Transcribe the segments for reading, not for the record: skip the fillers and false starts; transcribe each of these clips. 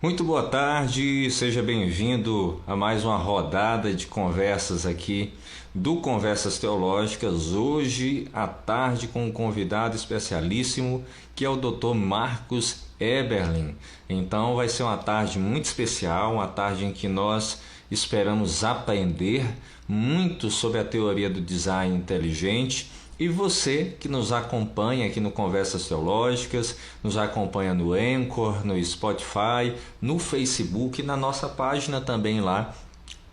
Muito boa tarde, seja bem-vindo a mais uma rodada de conversas aqui do Conversas Teológicas. Hoje à tarde com um convidado especialíssimo que é o Dr. Marcos Eberlin. Então vai ser uma tarde muito especial, uma tarde em que nós esperamos aprender muito sobre a teoria do design inteligente. E você que nos acompanha aqui no Conversas Teológicas, nos acompanha no Anchor, no Spotify, no Facebook e na nossa página também lá,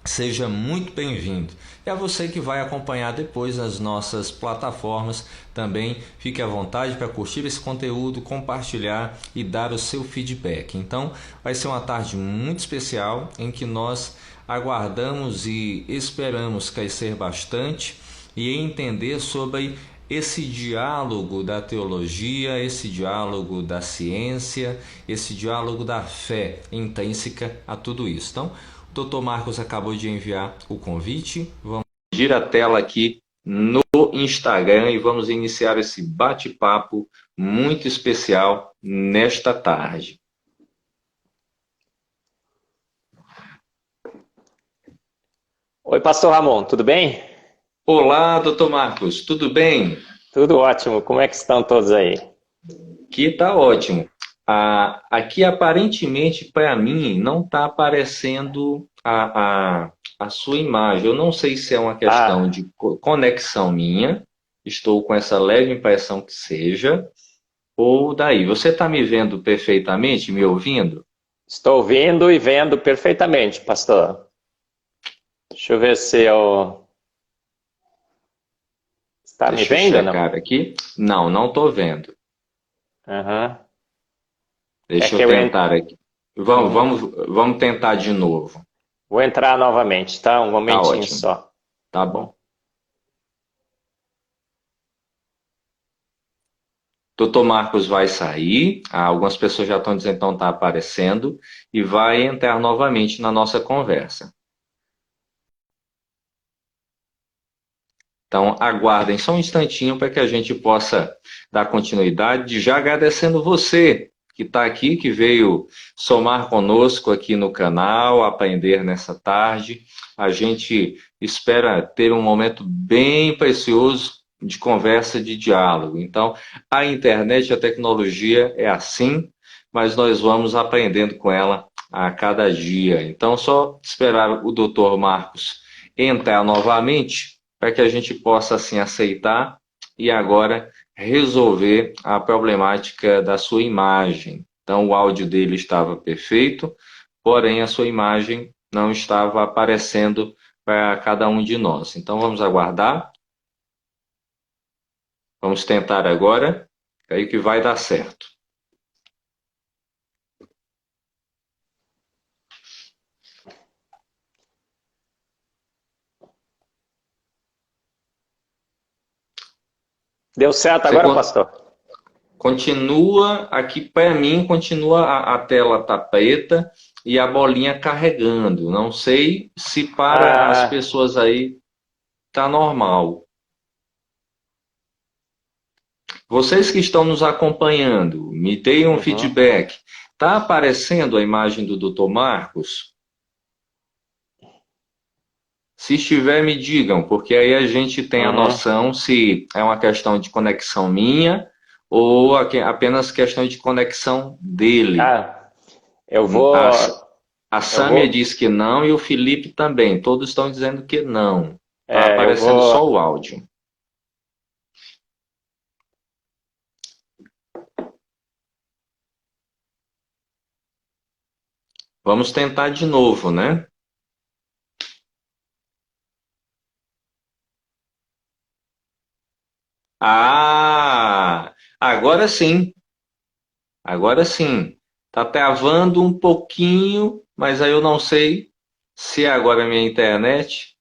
seja muito bem-vindo. E a você que vai acompanhar depois nas nossas plataformas, também fique à vontade para curtir esse conteúdo, compartilhar e dar o seu feedback. Então, vai ser uma tarde muito especial em que nós aguardamos e esperamos crescer bastante e entender sobre esse diálogo da teologia, esse diálogo da ciência, esse diálogo da fé intrínseca a tudo isso. Então, o Dr. Marcos acabou de enviar o convite. Vamos dividir a tela aqui no Instagram e vamos iniciar esse bate-papo muito especial nesta tarde. Oi, Pastor Ramon, tudo bem? Olá, Dr. Marcos, tudo bem? Tudo ótimo, como é que estão todos aí? Aqui tá ótimo. Aqui aparentemente para mim não está aparecendo a sua imagem. Eu não sei se é uma questão Ah, de conexão minha, estou com essa leve impressão que seja, ou daí. Você está me vendo perfeitamente, me ouvindo? estou ouvindo e vendo perfeitamente, pastor. Deixa eu ver se eu... Está me Deixa eu vendo ou não? checar aqui. Não, não estou vendo. Aham. É Deixa que eu eu tentar aqui. Vamos, Uhum. vamos, vamos tentar de novo. Vou entrar novamente, tá? Um Tá momentinho ótimo. só. Tá bom. Doutor Marcos vai sair, algumas pessoas já estão dizendo que não está aparecendo, e vai entrar novamente na nossa conversa. Então, aguardem só um instantinho para que a gente possa dar continuidade, já agradecendo você que está aqui, que veio somar conosco aqui no canal, aprender nessa tarde. A gente espera ter um momento bem precioso de conversa, de diálogo. Então, a internet, a tecnologia é assim, mas nós vamos aprendendo com ela a cada dia. Então, só esperar o doutor Marcos entrar novamente para que a gente possa assim aceitar e agora resolver a problemática da sua imagem. Então, o áudio dele estava perfeito, porém a sua imagem não estava aparecendo para cada um de nós. Então, vamos aguardar, vamos tentar agora, aí que vai dar certo. Deu certo Você agora, pastor? continua, aqui para mim, continua a tela tá preta e a bolinha carregando. Não sei se para as Ah, pessoas aí tá normal. Vocês que estão nos acompanhando, me deem um uhum. feedback. Tá aparecendo a imagem do Dr. Marcos? Se estiver, me digam, porque aí a gente tem a Uhum. noção se é uma questão de conexão minha ou apenas questão de conexão dele. Ah, eu A, vou... a Eu Sâmia vou... diz que não e o Felipe também. Todos estão dizendo que não. Está Eu aparecendo só o vou... áudio. Vamos tentar de novo, né? Ah, agora sim. Agora sim. Tá travando um pouquinho, mas aí eu não sei se é agora a minha internet.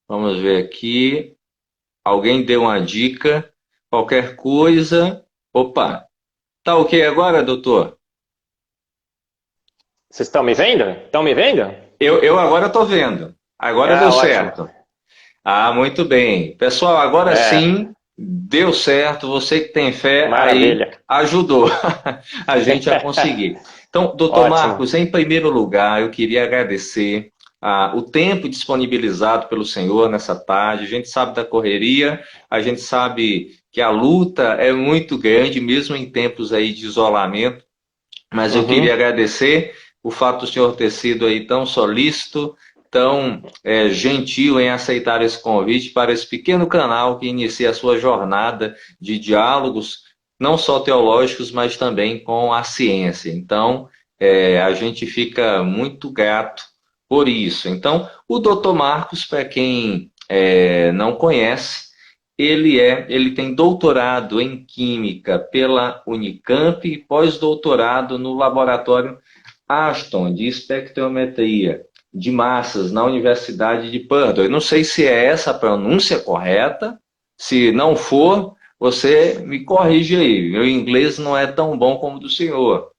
Vamos ver aqui. Alguém deu uma dica. Qualquer coisa. Opa. Tá ok agora, doutor? Vocês estão me vendo? Estão me vendo? Eu agora estou vendo. Agora deu Ah, ótimo. certo. Ah, muito bem. Pessoal, agora É, sim. Deu certo, você que tem fé, aí Maravilha. ajudou a gente a conseguir. Então, doutor Ótimo. Marcos, em primeiro lugar, eu queria agradecer o tempo disponibilizado pelo senhor nessa tarde. A gente sabe da correria, a gente sabe que a luta é muito grande, mesmo em tempos aí de isolamento, mas eu queria Uhum. agradecer o fato do senhor ter sido aí tão solícito, tão gentil em aceitar esse convite para esse pequeno canal que inicia a sua jornada de diálogos, não só teológicos, mas também com a ciência. Então, a gente fica muito grato por isso. Então, o Dr. Marcos, para quem não conhece, ele tem doutorado em Química pela Unicamp e pós-doutorado no Laboratório Aston de Espectrometria de Massas na Universidade de Purdue. Eu não sei se é essa a pronúncia correta, se não for, você me corrige aí. Meu inglês não é tão bom como o do senhor.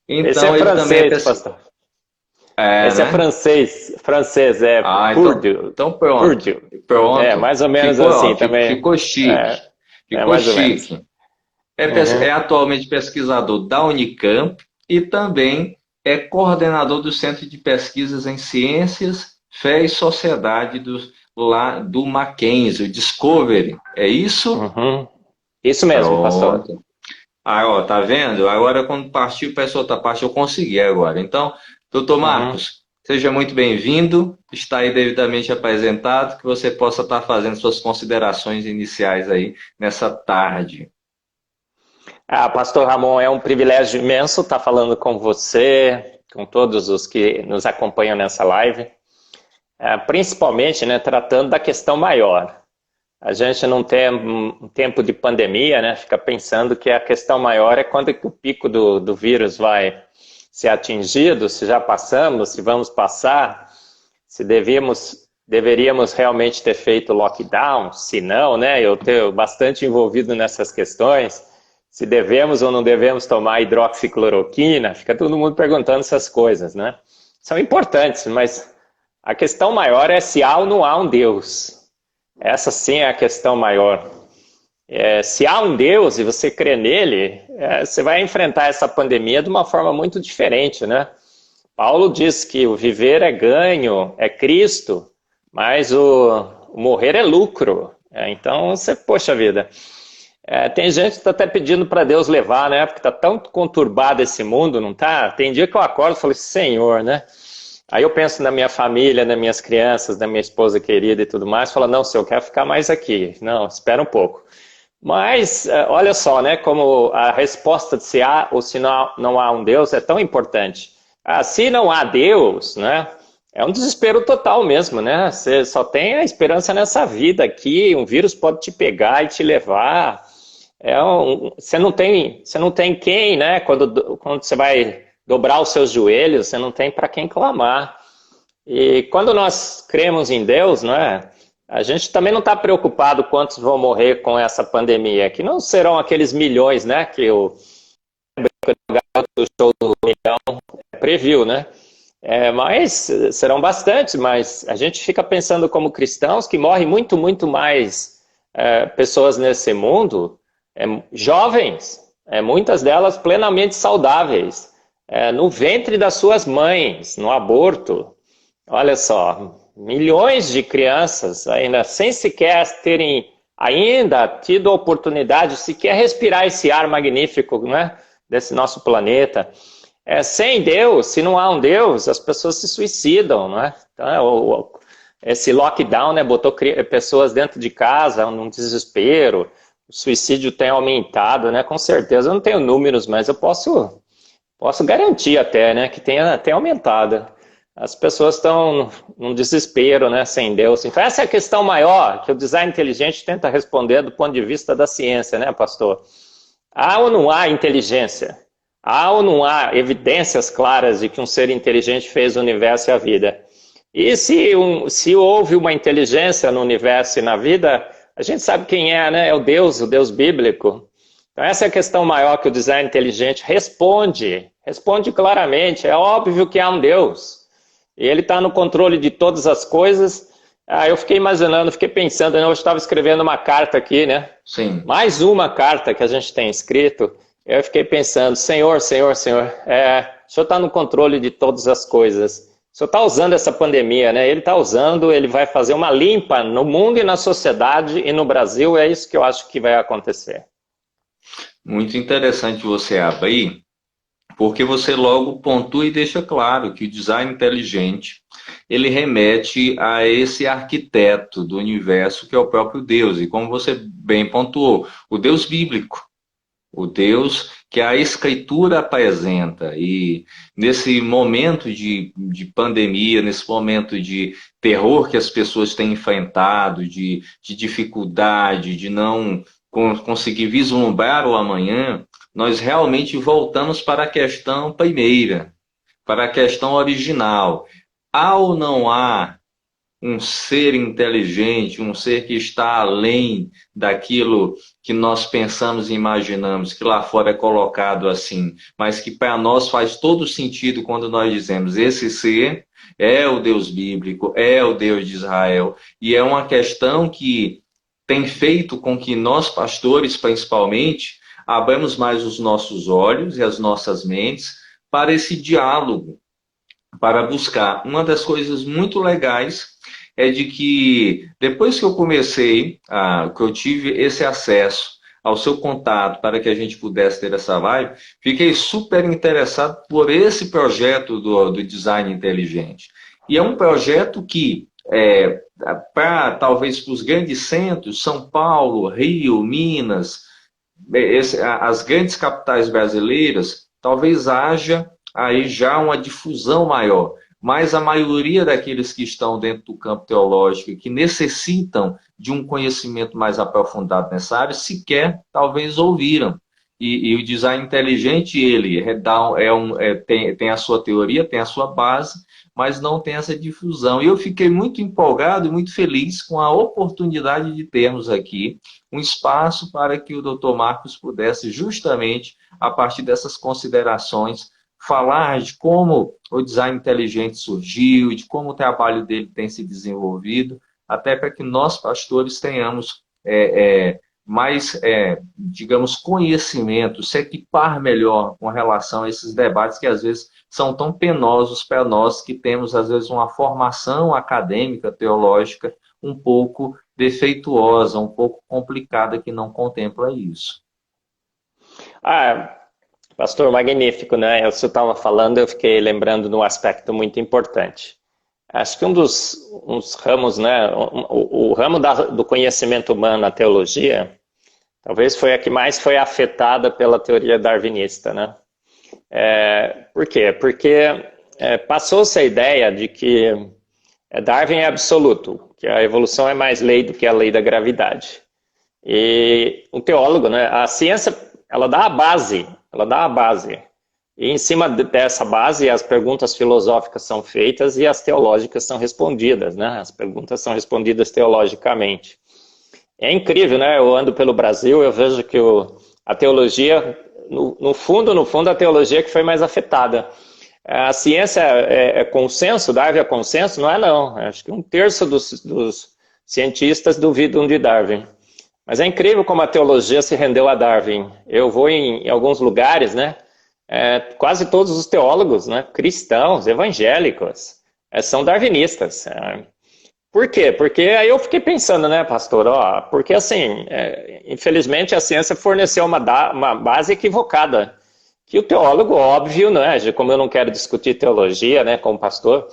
Esse é Então, ele também francês, pastor. Esse é né? francês, é Ah, Purdue. então pronto. Purdue. É, Pronto. mais ou menos Ficou, assim ó, também. ficou chique. É, é Ficou mais ou menos. chique. É Uhum. atualmente pesquisador da Unicamp e também é coordenador do Centro de Pesquisas em Ciências, Fé e Sociedade do Mackenzie, o Discovery. É isso? Uhum. Isso mesmo, pastor. Pronto. Ah, ó, tá vendo? Agora, quando partiu para essa outra parte, eu consegui agora. Então, doutor Uhum. Marcos, seja muito bem-vindo. Está aí devidamente apresentado, que você possa estar fazendo suas considerações iniciais aí nessa tarde. Ah, pastor Ramon, é um privilégio imenso estar falando com você, com todos os que nos acompanham nessa live, principalmente, né, tratando da questão maior. A gente não tem um tempo de pandemia, né? Fica pensando que a questão maior é quando que o pico do vírus vai ser atingido, se já passamos, se vamos passar, se deveríamos realmente ter feito lockdown, se não, né? Eu estou bastante envolvido nessas questões, se devemos ou não devemos tomar hidroxicloroquina, fica todo mundo perguntando essas coisas, né? São importantes, mas a questão maior é se há ou não há um Deus. Essa sim é a questão maior. Se há um Deus e você crê nele, você vai enfrentar essa pandemia de uma forma muito diferente, né? Paulo diz que o viver é ganho, é Cristo, mas o morrer é lucro. Então, você, poxa vida, tem gente que está até pedindo para Deus levar, né? Porque está tão conturbado esse mundo, não tá? Tem dia que eu acordo e falo, Senhor, né? Aí eu penso na minha família, nas minhas crianças, na minha esposa querida e tudo mais, falo, não, senhor, eu quero ficar mais aqui. Não, espera um pouco. Mas, olha só, né, como a resposta de se há ou se não há um Deus é tão importante. Se não há Deus, né, é um desespero total mesmo, né? Você só tem a esperança nessa vida aqui, um vírus pode te pegar e te levar. Você não tem quem, né, quando você vai dobrar os seus joelhos, você não tem para quem clamar. E quando nós cremos em Deus, né, a gente também não está preocupado quantos vão morrer com essa pandemia, que não serão aqueles milhões, né, que o show do milhão previu, né? Mas serão bastantes, mas a gente fica pensando como cristãos que morrem muito, muito mais pessoas nesse mundo, jovens, muitas delas plenamente saudáveis, no ventre das suas mães, no aborto. Olha só, milhões de crianças ainda sem sequer terem ainda tido a oportunidade de sequer respirar esse ar magnífico, né, desse nosso planeta. Sem Deus, se não há um Deus, as pessoas se suicidam, né? Então, esse lockdown, né, botou pessoas dentro de casa num desespero, o suicídio tem aumentado, né? Com certeza, eu não tenho números, mas eu posso garantir até, né, que tem aumentado. As pessoas estão num desespero, né, sem Deus. Então essa é a questão maior que o design inteligente tenta responder do ponto de vista da ciência, né, pastor? Há ou não há inteligência? Há ou não há evidências claras de que um ser inteligente fez o universo e a vida? E se houve uma inteligência no universo e na vida, a gente sabe quem é, né? É o Deus bíblico. Então essa é a questão maior que o design inteligente responde claramente. É óbvio que há um Deus. E ele está no controle de todas as coisas Eu fiquei imaginando, fiquei pensando, né? Eu estava escrevendo uma carta aqui, né? Sim. Mais uma carta que a gente tem escrito. Eu fiquei pensando, Senhor, Senhor, Senhor, o Senhor está no controle de todas as coisas. O Senhor está usando essa pandemia, né? Ele está usando, ele vai fazer uma limpa no mundo e na sociedade e no Brasil. É isso que eu acho que vai acontecer. Muito interessante você abrir, porque você logo pontua e deixa claro que o design inteligente ele remete a esse arquiteto do universo que é o próprio Deus. E como você bem pontuou, o Deus bíblico, o Deus que a Escritura apresenta. E nesse momento de pandemia, nesse momento de terror que as pessoas têm enfrentado, de dificuldade, de não conseguir vislumbrar o amanhã, nós realmente voltamos para a questão primeira, para a questão original. Há ou não há um ser inteligente, um ser que está além daquilo que nós pensamos e imaginamos, que lá fora é colocado assim, mas que para nós faz todo sentido quando nós dizemos esse ser é o Deus bíblico, é o Deus de Israel, e é uma questão que tem feito com que nós, pastores principalmente, abramos mais os nossos olhos e as nossas mentes para esse diálogo, para buscar. Uma das coisas muito legais é de que depois que eu comecei, que eu tive esse acesso ao seu contato para que a gente pudesse ter essa live, fiquei super interessado por esse projeto do design inteligente. E é um projeto que, talvez para os grandes centros, São Paulo, Rio, Minas, as grandes capitais brasileiras, talvez haja aí já uma difusão maior, mas a maioria daqueles que estão dentro do campo teológico e que necessitam de um conhecimento mais aprofundado nessa área, sequer talvez ouviram. E o design inteligente, ele tem a sua teoria, tem a sua base, mas não tem essa difusão. E eu fiquei muito empolgado e muito feliz com a oportunidade de termos aqui um espaço para que o Dr. Marcos pudesse justamente, a partir dessas considerações, falar de como o design inteligente surgiu, de como o trabalho dele tem se desenvolvido, até para que nós, pastores, tenhamos mais, digamos, conhecimento, se equipar melhor com relação a esses debates que às vezes são tão penosos para nós que temos, às vezes, uma formação acadêmica, teológica, um pouco defeituosa, um pouco complicada, que não contempla isso. Pastor, magnífico, né? Você estava falando, eu fiquei lembrando de um aspecto muito importante. Acho que um dos ramos, né? O ramo do conhecimento humano, a teologia, talvez foi a que mais foi afetada pela teoria darwinista, né? Por quê? Porque passou-se a ideia de que Darwin é absoluto, que a evolução é mais lei do que a lei da gravidade. E um teólogo, né? A ciência, ela dá a base. E em cima dessa base, as perguntas filosóficas são feitas e as teológicas são respondidas, né? As perguntas são respondidas teologicamente. É incrível, né? Eu ando pelo Brasil, eu vejo que a teologia, no fundo, a teologia que foi mais afetada. A ciência é consenso, Darwin é consenso? Não é não. Acho que 1/3 dos cientistas duvidam de Darwin. Mas é incrível como a teologia se rendeu a Darwin. Eu vou em alguns lugares, né? Quase todos os teólogos, né? Cristãos, evangélicos, são darwinistas. Por quê? Porque aí eu fiquei pensando, né, pastor? Porque assim, infelizmente a ciência forneceu uma base equivocada. Que o teólogo, óbvio, né? Como eu não quero discutir teologia, né, como pastor,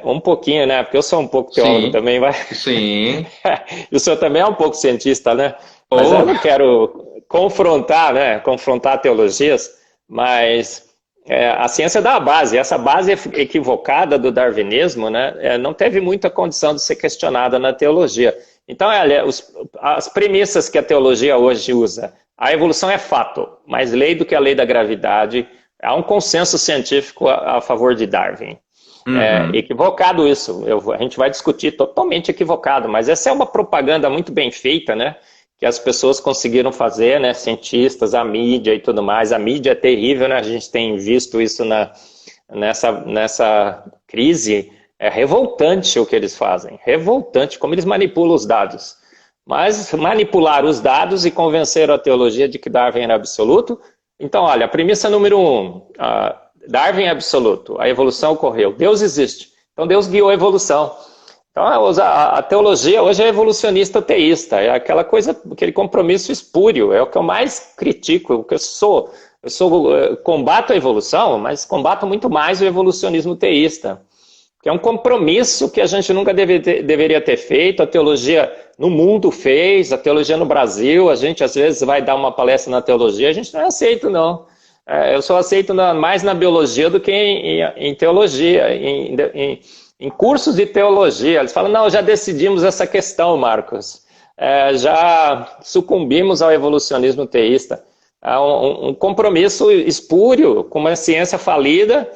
um pouquinho, né? Porque eu sou um pouco teólogo. Sim. Também, vai. Sim. E o senhor também é um pouco cientista, né? Mas eu não quero confrontar, né? Confrontar teologias, mas a ciência dá a base. Essa base equivocada do darwinismo, né? Não teve muita condição de ser questionada na teologia. Então, as premissas que a teologia hoje usa, a evolução é fato, mais lei do que a lei da gravidade. Há um consenso científico a favor de Darwin. Equivocado isso, a gente vai discutir totalmente equivocado, mas essa é uma propaganda muito bem feita, né? Que as pessoas conseguiram fazer, né? Cientistas, a mídia e tudo mais. A mídia é terrível, né? A gente tem visto isso nessa crise É revoltante o que eles fazem, revoltante como eles manipulam os dados. Mas manipular os dados e convencer a teologia de que Darwin era absoluto. Então, olha, a premissa número 1, Darwin é absoluto, a evolução ocorreu, Deus existe. Então Deus guiou a evolução. Então a teologia hoje é evolucionista teísta, é aquela coisa, aquele compromisso espúrio, é o que eu mais critico, o que eu sou. Combato a evolução, mas combato muito mais o evolucionismo teísta. Que é um compromisso que a gente nunca deveria ter feito, a teologia no mundo fez, a teologia no Brasil, a gente às vezes vai dar uma palestra na teologia, a gente não é aceito não. Eu só aceito mais na biologia do que em teologia, em cursos de teologia. Eles falam, não, já decidimos essa questão, Marcos. Já sucumbimos ao evolucionismo teísta. É um compromisso espúrio com uma ciência falida.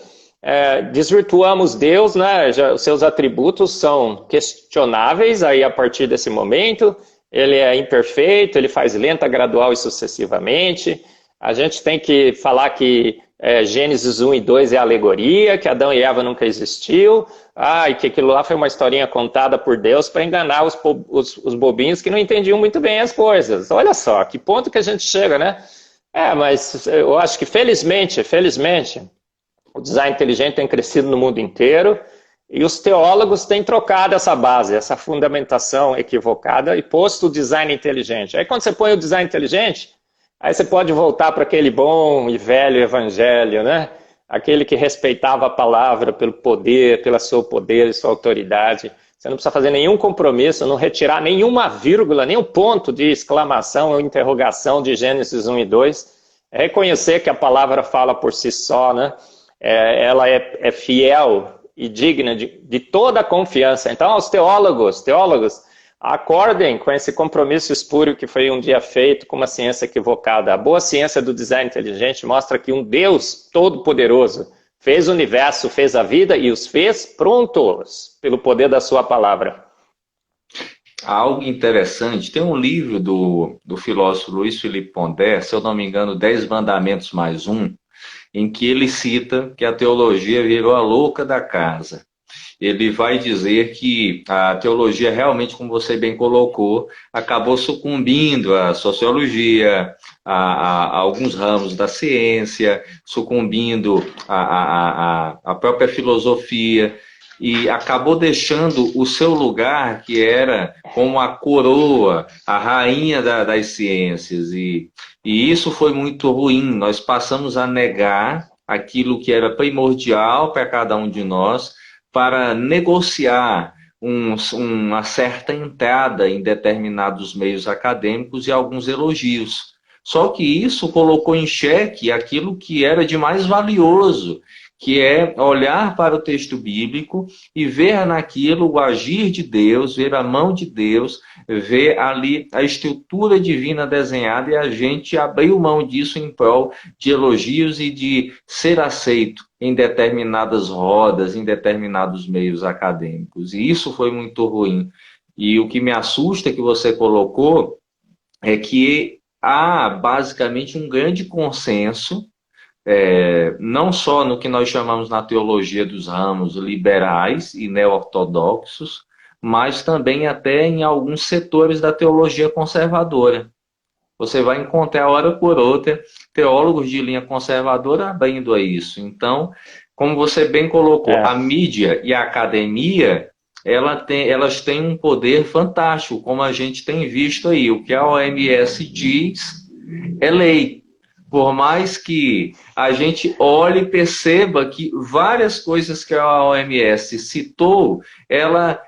Desvirtuamos Deus, né? Os seus atributos são questionáveis aí a partir desse momento. Ele é imperfeito, ele faz lenta, gradual e sucessivamente. A gente tem que falar que Gênesis 1 e 2 é alegoria, que Adão e Eva nunca existiu, e que aquilo lá foi uma historinha contada por Deus para enganar os bobinhos que não entendiam muito bem as coisas. Olha só, que ponto que a gente chega, né? Mas eu acho que felizmente, o design inteligente tem crescido no mundo inteiro e os teólogos têm trocado essa base, essa fundamentação equivocada e posto o design inteligente. Aí quando você põe o design inteligente, aí você pode voltar para aquele bom e velho evangelho, né? Aquele que respeitava a palavra pelo poder, pelo seu poder e sua autoridade. Você não precisa fazer nenhum compromisso, não retirar nenhuma vírgula, nenhum ponto de exclamação ou interrogação de Gênesis 1 e 2. É reconhecer que a palavra fala por si só, né? Ela é fiel e digna de toda a confiança. Então, os teólogos, acordem com esse compromisso espúrio que foi um dia feito com uma ciência equivocada. A boa ciência do design inteligente mostra que um Deus todo-poderoso fez o universo, fez a vida e os fez prontos pelo poder da sua palavra. Algo interessante, tem um livro do filósofo Luiz Felipe Pondé, se eu não me engano, 10 Mandamentos mais um, em que ele cita que a teologia virou a louca da casa. Ele vai dizer que a teologia realmente, como você bem colocou, acabou sucumbindo à sociologia, a alguns ramos da ciência, sucumbindo à própria filosofia, e acabou deixando o seu lugar, que era como a coroa, a rainha das ciências. E isso foi muito ruim. Nós passamos a negar aquilo que era primordial para cada um de nós, para negociar uma certa entrada em determinados meios acadêmicos e alguns elogios. Só que isso colocou em xeque aquilo que era de mais valioso, que é olhar para o texto bíblico e ver naquilo o agir de Deus, ver a mão de Deus, ver ali a estrutura divina desenhada e a gente abriu mão disso em prol de elogios e de ser aceito em determinadas rodas, em determinados meios acadêmicos. E isso foi muito ruim. E o que me assusta que você colocou é que há basicamente um grande consenso, não só no que nós chamamos na teologia dos ramos liberais e neo-ortodoxos, mas também até em alguns setores da teologia conservadora. Você vai encontrar, hora por outra, teólogos de linha conservadora abrindo a isso. Então, como você bem colocou, a mídia e a academia, elas têm um poder fantástico, como a gente tem visto aí. O que a OMS diz é lei. Por mais que a gente olhe e perceba que várias coisas que a OMS citou, ela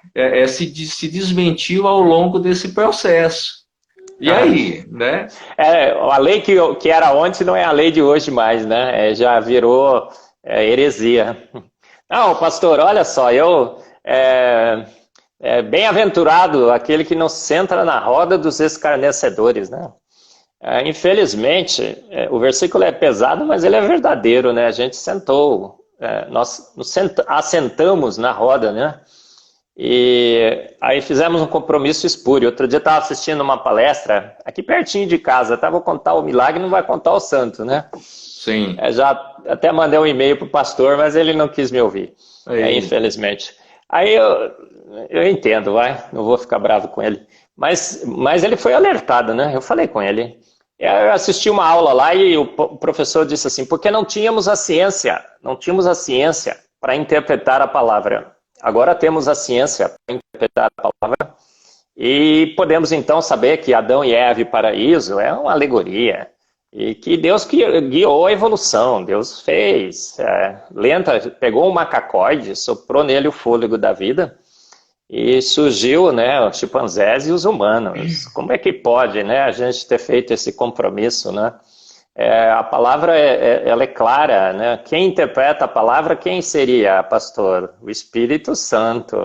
se desmentiu ao longo desse processo. E aí, né? A lei que era ontem não é a lei de hoje mais, né? Já virou heresia. Não, pastor, olha só, bem-aventurado aquele que não senta na roda dos escarnecedores, né? Infelizmente, o versículo é pesado, mas ele é verdadeiro, né? A gente sentou, nós nos assentamos na roda, né? E aí fizemos um compromisso espúrio. Outro dia eu estava assistindo uma palestra aqui pertinho de casa. Vou contar o milagre, não vai contar o santo, né? Sim. Já até mandei um e-mail para o pastor, mas ele não quis me ouvir, infelizmente. Aí eu entendo, vai, não vou ficar bravo com ele. Mas ele foi alertado, né? Eu falei com ele. Eu assisti uma aula lá e o professor disse assim, porque não tínhamos a ciência para interpretar a palavra. Agora temos a ciência para interpretar a palavra e podemos então saber que Adão e Eva e paraíso é uma alegoria. E que Deus guiou a evolução, Deus fez, lenta, pegou um macacoide, soprou nele o fôlego da vida e surgiu, né, os chimpanzés e os humanos. Como é que pode, né, a gente ter feito esse compromisso, né? A palavra ela é clara, né? Quem interpreta a palavra, quem seria, pastor? O Espírito Santo.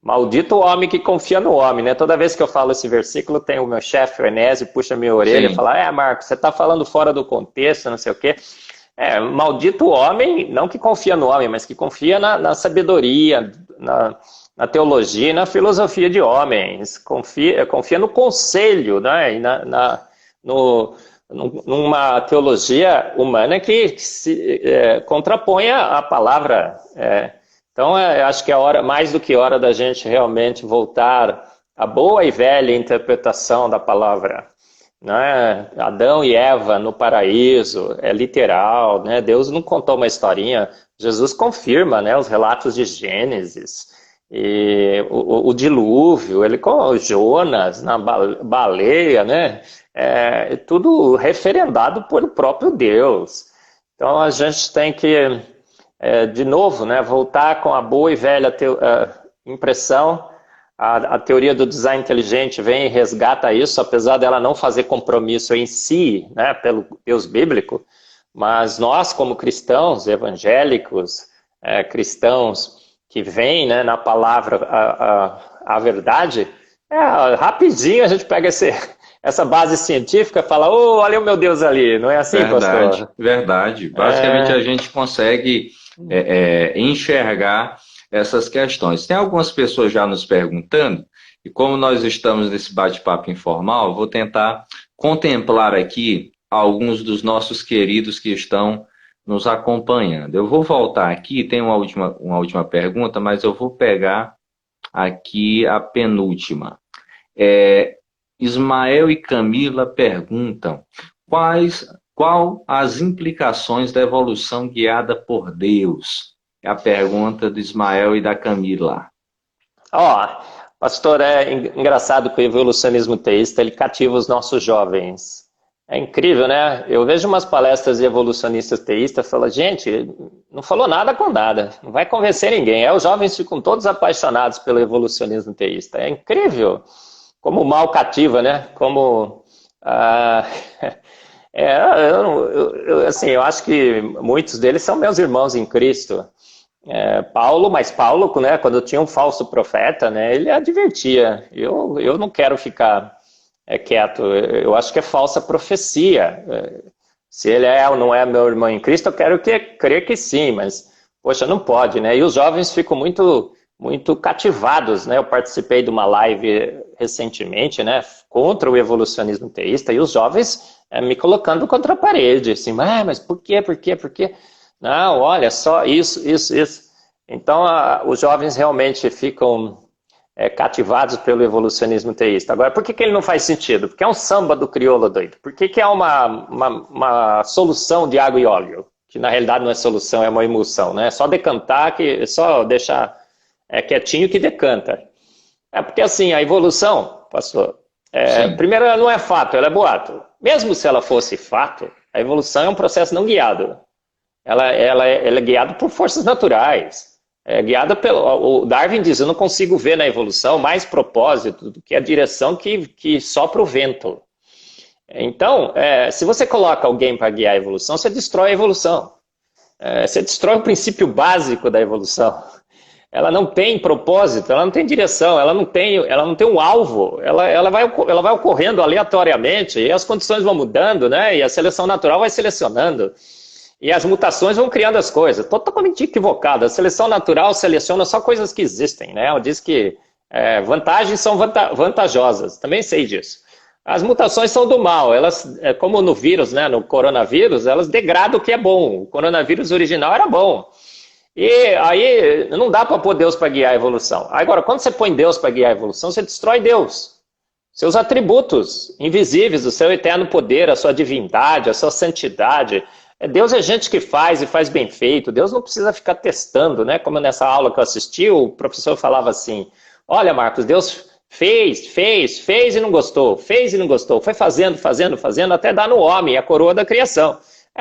Maldito o homem que confia no homem, né? Toda vez que eu falo esse versículo, tem o meu chefe, o Enésio, puxa minha orelha e fala, Marcos, você está falando fora do contexto, não sei o quê. Maldito o homem, não que confia no homem, mas que confia na sabedoria, na teologia e na filosofia de homens. Confia no conselho, né? E numa teologia humana que se contrapõe à palavra. Então, acho que é hora, mais do que hora da gente realmente voltar à boa e velha interpretação da palavra. Né? Adão e Eva no paraíso, é literal, né? Deus não contou uma historinha, Jesus confirma, né, os relatos de Gênesis, e o dilúvio, ele com Jonas na baleia, né? Tudo referendado pelo próprio Deus. Então, a gente tem que de novo, né, voltar com a boa e velha impressão. A teoria do design inteligente vem e resgata isso, apesar dela não fazer compromisso em si, né, pelo Deus bíblico, mas nós, como cristãos evangélicos, cristãos que veem, né, na palavra a verdade, rapidinho a gente pega essa base científica e fala, olha o meu Deus ali, não é assim, verdade, pastor? Verdade. Basicamente a gente consegue enxergar essas questões. Tem algumas pessoas já nos perguntando, e como nós estamos nesse bate-papo informal, vou tentar contemplar aqui alguns dos nossos queridos que estão nos acompanhando. Eu vou voltar aqui, tem uma última pergunta, mas eu vou pegar aqui a penúltima. Ismael e Camila perguntam qual as implicações da evolução guiada por Deus? É a pergunta do Ismael e da Camila. Pastor, é engraçado que o evolucionismo teísta ele cativa os nossos jovens. É incrível, né? Eu vejo umas palestras de evolucionistas teístas e falo, gente, não falou nada com nada, não vai convencer ninguém. Os jovens ficam todos apaixonados pelo evolucionismo teísta. É incrível como o mal cativa, né? Como... eu acho que muitos deles são meus irmãos em Cristo. Paulo, né, quando tinha um falso profeta, né, ele advertia, eu não quero ficar quieto, eu acho que é falsa profecia. Se ele é ou não é meu irmão em Cristo, eu quero crer que sim, mas, poxa, não pode, né? E os jovens ficam muito cativados, né? Eu participei de uma live recentemente, né, contra o evolucionismo teísta, e os jovens me colocando contra a parede, assim, mas por quê? Não, olha, só isso. Então, os jovens realmente ficam cativados pelo evolucionismo teísta. Agora, por que ele não faz sentido? Porque é um samba do crioulo doido. Por que é uma solução de água e óleo? Que na realidade não é solução, é uma emulsão, né? É só decantar, é só deixar quietinho que decanta. Porque assim, a evolução, pastor, primeiro ela não é fato, ela é boato. Mesmo se ela fosse fato, a evolução é um processo não guiado. Ela é guiada por forças naturais. Guiada o Darwin diz, eu não consigo ver na evolução mais propósito do que a direção que sopra o vento. Então, se você coloca alguém para guiar a evolução, você destrói a evolução. Você destrói o princípio básico da evolução. Ela não tem propósito, ela não tem direção, ela não tem um alvo, ela vai ocorrendo aleatoriamente, e as condições vão mudando, né? E a seleção natural vai selecionando. E as mutações vão criando as coisas. Totalmente equivocado. A seleção natural seleciona só coisas que existem, né? Ela diz que vantagens são vantajosas. Também sei disso. As mutações são do mal. Elas, como no vírus, né? No coronavírus, elas degradam o que é bom. O coronavírus original era bom. E aí não dá para pôr Deus para guiar a evolução. Agora, quando você põe Deus para guiar a evolução, você destrói Deus. Seus atributos invisíveis, o seu eterno poder, a sua divindade, a sua santidade. Deus é gente que faz e faz bem feito. Deus não precisa ficar testando, né? Como nessa aula que eu assisti, o professor falava assim, olha, Marcos, Deus fez e não gostou, fez e não gostou. Foi fazendo, até dar no homem a coroa da criação.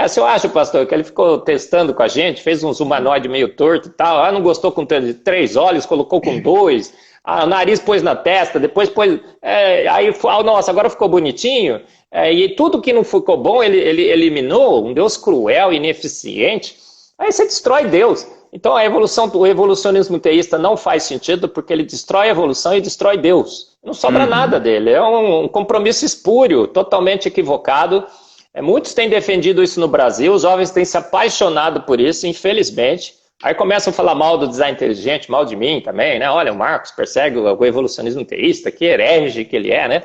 Se eu acho, pastor, que ele ficou testando com a gente, fez uns humanoide meio torto e tal, não gostou com 3 olhos, colocou com 2, o nariz pôs na testa, depois pôs... aí, nossa, agora ficou bonitinho, e tudo que não ficou bom, ele eliminou, um Deus cruel, ineficiente, aí você destrói Deus. Então o evolucionismo teísta não faz sentido, porque ele destrói a evolução e destrói Deus. Não sobra nada dele, é um compromisso espúrio, totalmente equivocado. Muitos têm defendido isso no Brasil, os jovens têm se apaixonado por isso, infelizmente. Aí começam a falar mal do design inteligente, mal de mim também, né? Olha, o Marcos persegue o evolucionismo teísta, que herege que ele é, né?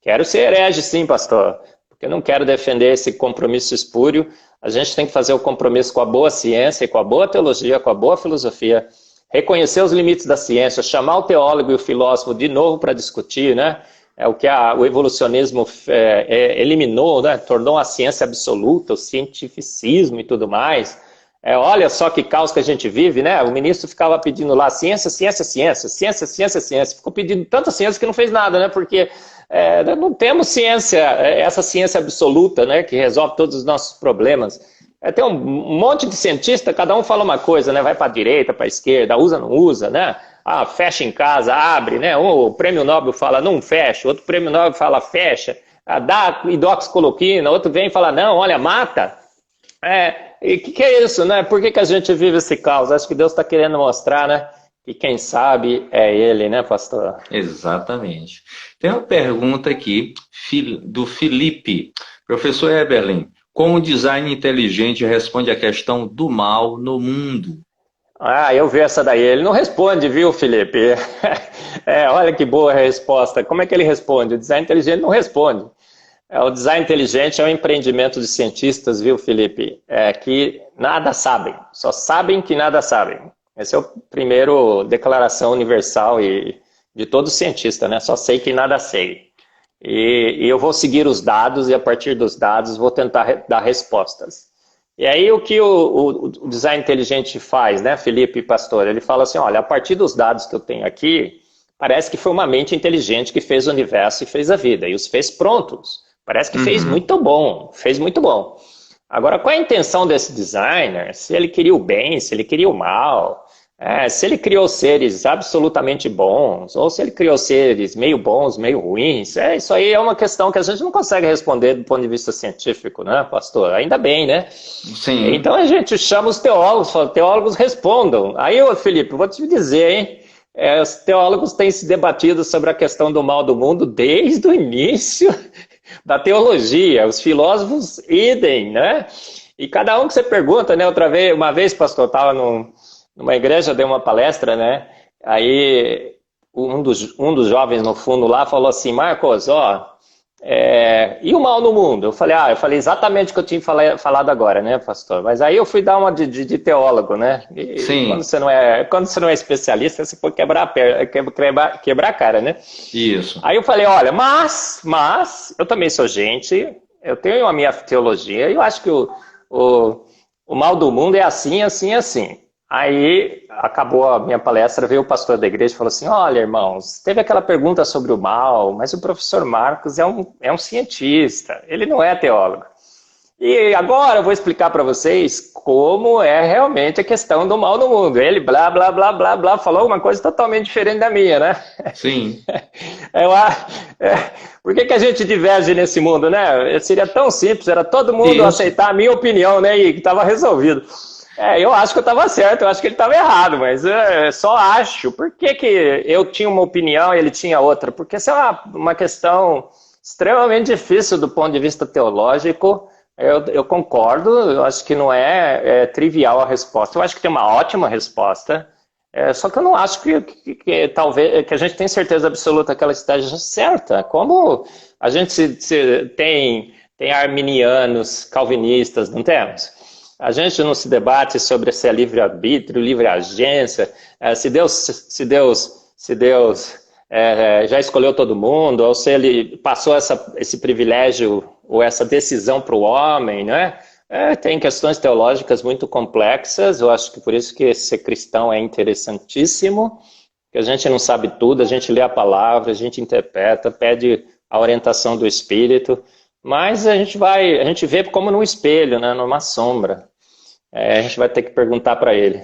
Quero ser herege sim, pastor, porque eu não quero defender esse compromisso espúrio. A gente tem que fazer o compromisso com a boa ciência, com a boa teologia, com a boa filosofia, reconhecer os limites da ciência, chamar o teólogo e o filósofo de novo para discutir, né? É o que o evolucionismo eliminou, né? Tornou a ciência absoluta, o cientificismo e tudo mais. Olha só que caos que a gente vive, né? O ministro ficava pedindo lá ciência, ciência, ciência, ciência, ciência, ciência. Ficou pedindo tanta ciência que não fez nada, né? Porque não temos ciência, essa ciência absoluta, né? Que resolve todos os nossos problemas. Tem um monte de cientista, cada um fala uma coisa, né? Vai para a direita, para a esquerda, usa, não usa, né? Fecha em casa, abre, né? O prêmio Nobel fala não fecha, outro prêmio Nobel fala fecha, dá hidroxicloroquina, outro vem e fala não, olha, mata. E o que é isso, né? Por que a gente vive esse caos? Acho que Deus está querendo mostrar, né? Que quem sabe é Ele, né, pastor? Exatamente. Tem uma pergunta aqui do Felipe. Professor Eberlin, como o design inteligente responde à questão do mal no mundo? Eu vi essa daí. Ele não responde, viu, Felipe? Olha que boa a resposta. Como é que ele responde? O design inteligente não responde. O design inteligente é um empreendimento de cientistas, viu, Felipe? Que nada sabem. Só sabem que nada sabem. Esse é o primeiro declaração universal de todo cientista, né? Só sei que nada sei. E eu vou seguir os dados e a partir dos dados vou tentar dar respostas. E aí o que o design inteligente faz, né, Felipe e Pastor? Ele fala assim, olha, a partir dos dados que eu tenho aqui, parece que foi uma mente inteligente que fez o universo e fez a vida, e os fez prontos. Parece que fez muito bom. Agora, qual é a intenção desse designer? Se ele queria o bem, se ele queria o mal, se ele criou seres absolutamente bons, ou se ele criou seres meio bons, meio ruins, isso aí é uma questão que a gente não consegue responder do ponto de vista científico, né, pastor? Ainda bem, né? Sim. Então a gente chama os teólogos, fala, teólogos respondam. Aí, Felipe, vou te dizer, hein? Os teólogos têm se debatido sobre a questão do mal do mundo desde o início da teologia, os filósofos idem, né? E cada um que você pergunta, né? Uma vez, pastor, estava numa igreja, dei uma palestra, né? Aí um dos jovens no fundo lá falou assim, Marcos, e o mal no mundo? Eu falei exatamente o que eu tinha falado agora, né, pastor? Mas aí eu fui dar uma de teólogo, né? E sim. Quando você não é especialista, você pode quebrar a cara, né? Isso. Aí eu falei, olha, mas eu também sou gente, eu tenho a minha teologia, e eu acho que o mal do mundo é assim, assim, assim. Aí acabou a minha palestra, veio o pastor da igreja e falou assim, olha, irmãos, teve aquela pergunta sobre o mal, mas o professor Marcos é um cientista, ele não é teólogo. E agora eu vou explicar para vocês como é realmente a questão do mal no mundo. Ele blá, blá, blá, blá, blá, falou uma coisa totalmente diferente da minha, né? Sim. Por que a gente diverge nesse mundo, né? Seria tão simples, era todo mundo aceitar a minha opinião, né? E que estava resolvido. Eu acho que eu estava certo, eu acho que ele estava errado, mas só acho. Por que eu tinha uma opinião e ele tinha outra? Porque essa é uma questão extremamente difícil do ponto de vista teológico. Eu concordo, eu acho que não é trivial a resposta. Eu acho que tem uma ótima resposta, só que eu não acho que talvez que a gente tem certeza absoluta que ela esteja certa. Como a gente tem arminianos, calvinistas, não temos? A gente não se debate sobre se é livre-arbítrio, livre-agência, se Deus já escolheu todo mundo, ou se ele passou esse privilégio ou essa decisão para o homem, né? Tem questões teológicas muito complexas, eu acho que por isso que ser cristão é interessantíssimo, que a gente não sabe tudo, a gente lê a palavra, a gente interpreta, pede a orientação do Espírito, mas a gente vê como num espelho, né, numa sombra. A gente vai ter que perguntar para ele.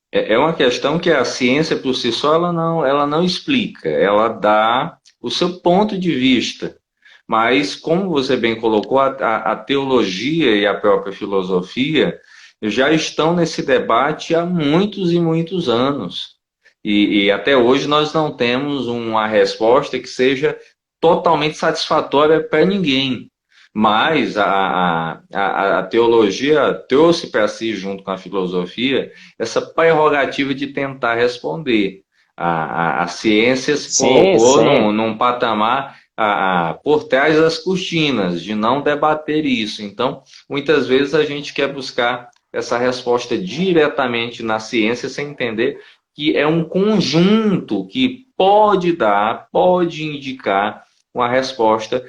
É uma questão que a ciência por si só ela não explica, ela dá o seu ponto de vista. Mas, como você bem colocou, a teologia e a própria filosofia já estão nesse debate há muitos e muitos anos. E até hoje nós não temos uma resposta que seja totalmente satisfatória para ninguém. Mas a teologia trouxe para si, junto com a filosofia, essa prerrogativa de tentar responder. A ciência se colocou num patamar por trás das cortinas, de não debater isso. Então, muitas vezes a gente quer buscar essa resposta diretamente na ciência, sem entender que é um conjunto que pode indicar uma resposta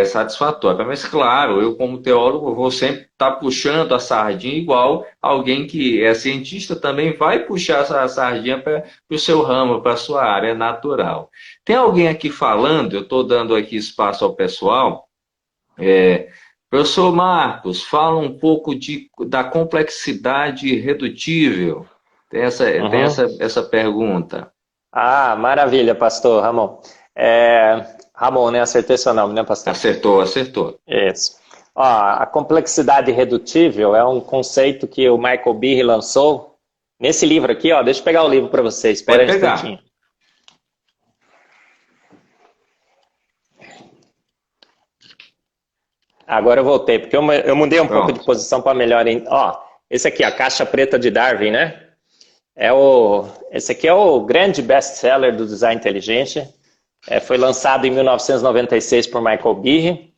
satisfatória. Mas, claro, eu como teólogo vou sempre estar puxando a sardinha, igual alguém que é cientista também vai puxar a sardinha para o seu ramo, para a sua área, é natural. Tem alguém aqui falando, eu estou dando aqui espaço ao pessoal, professor Marcos, fala um pouco da complexidade irredutível. Tem essa pergunta. Ah, maravilha, pastor Ramon. Ramon, né? Acertei seu nome, né, pastor? Acertou. Isso. Ó, a complexidade irredutível é um conceito que o Michael Behe lançou nesse livro aqui, ó. Deixa eu pegar o livro para vocês. Espera um instantinho. Agora eu voltei, porque eu mudei um pouco de posição para melhor. Ó, esse aqui, a Caixa Preta de Darwin, né? Esse aqui é o grande best-seller do design inteligente. Foi lançado em 1996 por Michael Behe.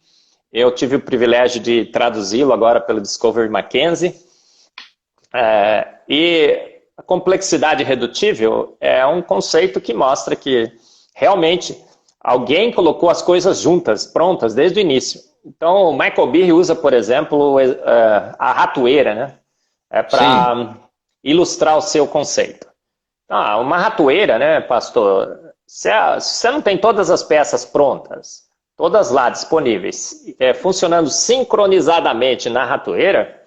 Eu tive o privilégio de traduzi-lo agora pelo Discovery Mackenzie. E a complexidade irredutível é um conceito que mostra que realmente alguém colocou as coisas juntas, prontas, desde o início. Então, o Michael Behe usa, por exemplo, a ratoeira, né? Para ilustrar o seu conceito. Uma ratoeira, né, pastor? Se você não tem todas as peças prontas, todas lá disponíveis, funcionando sincronizadamente na ratoeira,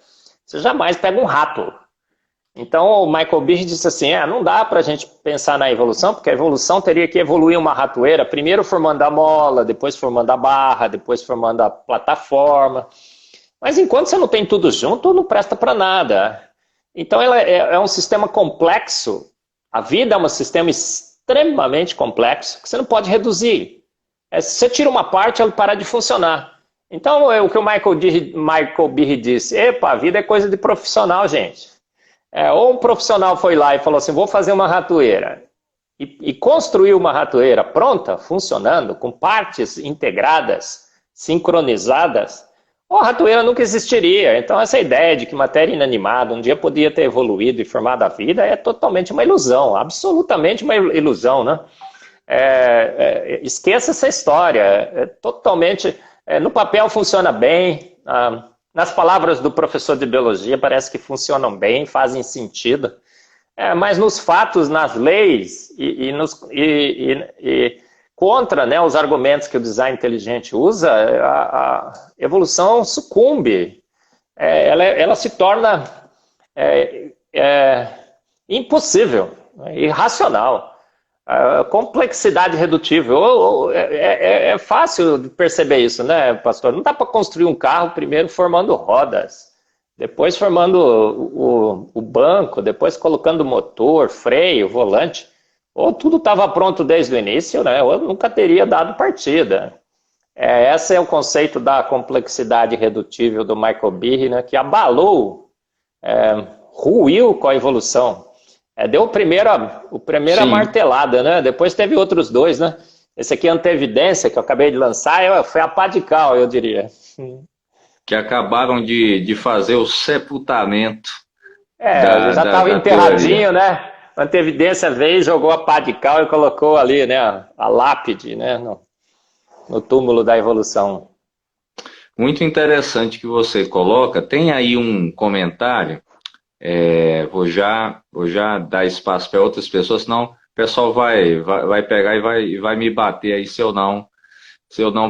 você jamais pega um rato. Então o Michael Behe disse assim, não dá para a gente pensar na evolução, porque a evolução teria que evoluir uma ratoeira, primeiro formando a mola, depois formando a barra, depois formando a plataforma. Mas enquanto você não tem tudo junto, não presta para nada. Então ela é um sistema complexo, a vida é um sistema extremamente complexo, que você não pode reduzir. Se você tira uma parte, ela para de funcionar. Então, o que o Michael Behe disse, a vida é coisa de profissional, gente. Ou um profissional foi lá e falou assim, vou fazer uma ratoeira, e construiu uma ratoeira pronta, funcionando, com partes integradas, sincronizadas, a ratoeira nunca existiria. Então essa ideia de que matéria inanimada um dia podia ter evoluído e formado a vida é totalmente uma ilusão, absolutamente uma ilusão, né? Esqueça essa história, totalmente, no papel funciona bem, nas palavras do professor de biologia parece que funcionam bem, fazem sentido, mas nos fatos, nas leis e contra, né, os argumentos que o design inteligente usa, a evolução sucumbe, ela se torna impossível, irracional. A complexidade irredutível, é fácil perceber isso, né, pastor? Não dá para construir um carro primeiro formando rodas, depois formando o banco, depois colocando motor, freio, volante. Ou tudo estava pronto desde o início, né? Ou nunca teria dado partida. Esse é o conceito da complexidade irredutível do Michael Behe, né? Que abalou, ruiu com a evolução. Deu a primeira martelada, né? Depois teve outros dois, né? Esse aqui, Antevidência, que eu acabei de lançar, foi a pá de cal, eu diria. que acabaram de fazer o sepultamento Já estava da teoria. enterradinho, né? A Antevidência veio, jogou a pá de cal e colocou ali, né, a lápide, né, no túmulo da evolução. Muito interessante que você coloca. Tem aí um comentário. Vou já dar espaço para outras pessoas, senão o pessoal vai pegar e vai me bater aí se eu não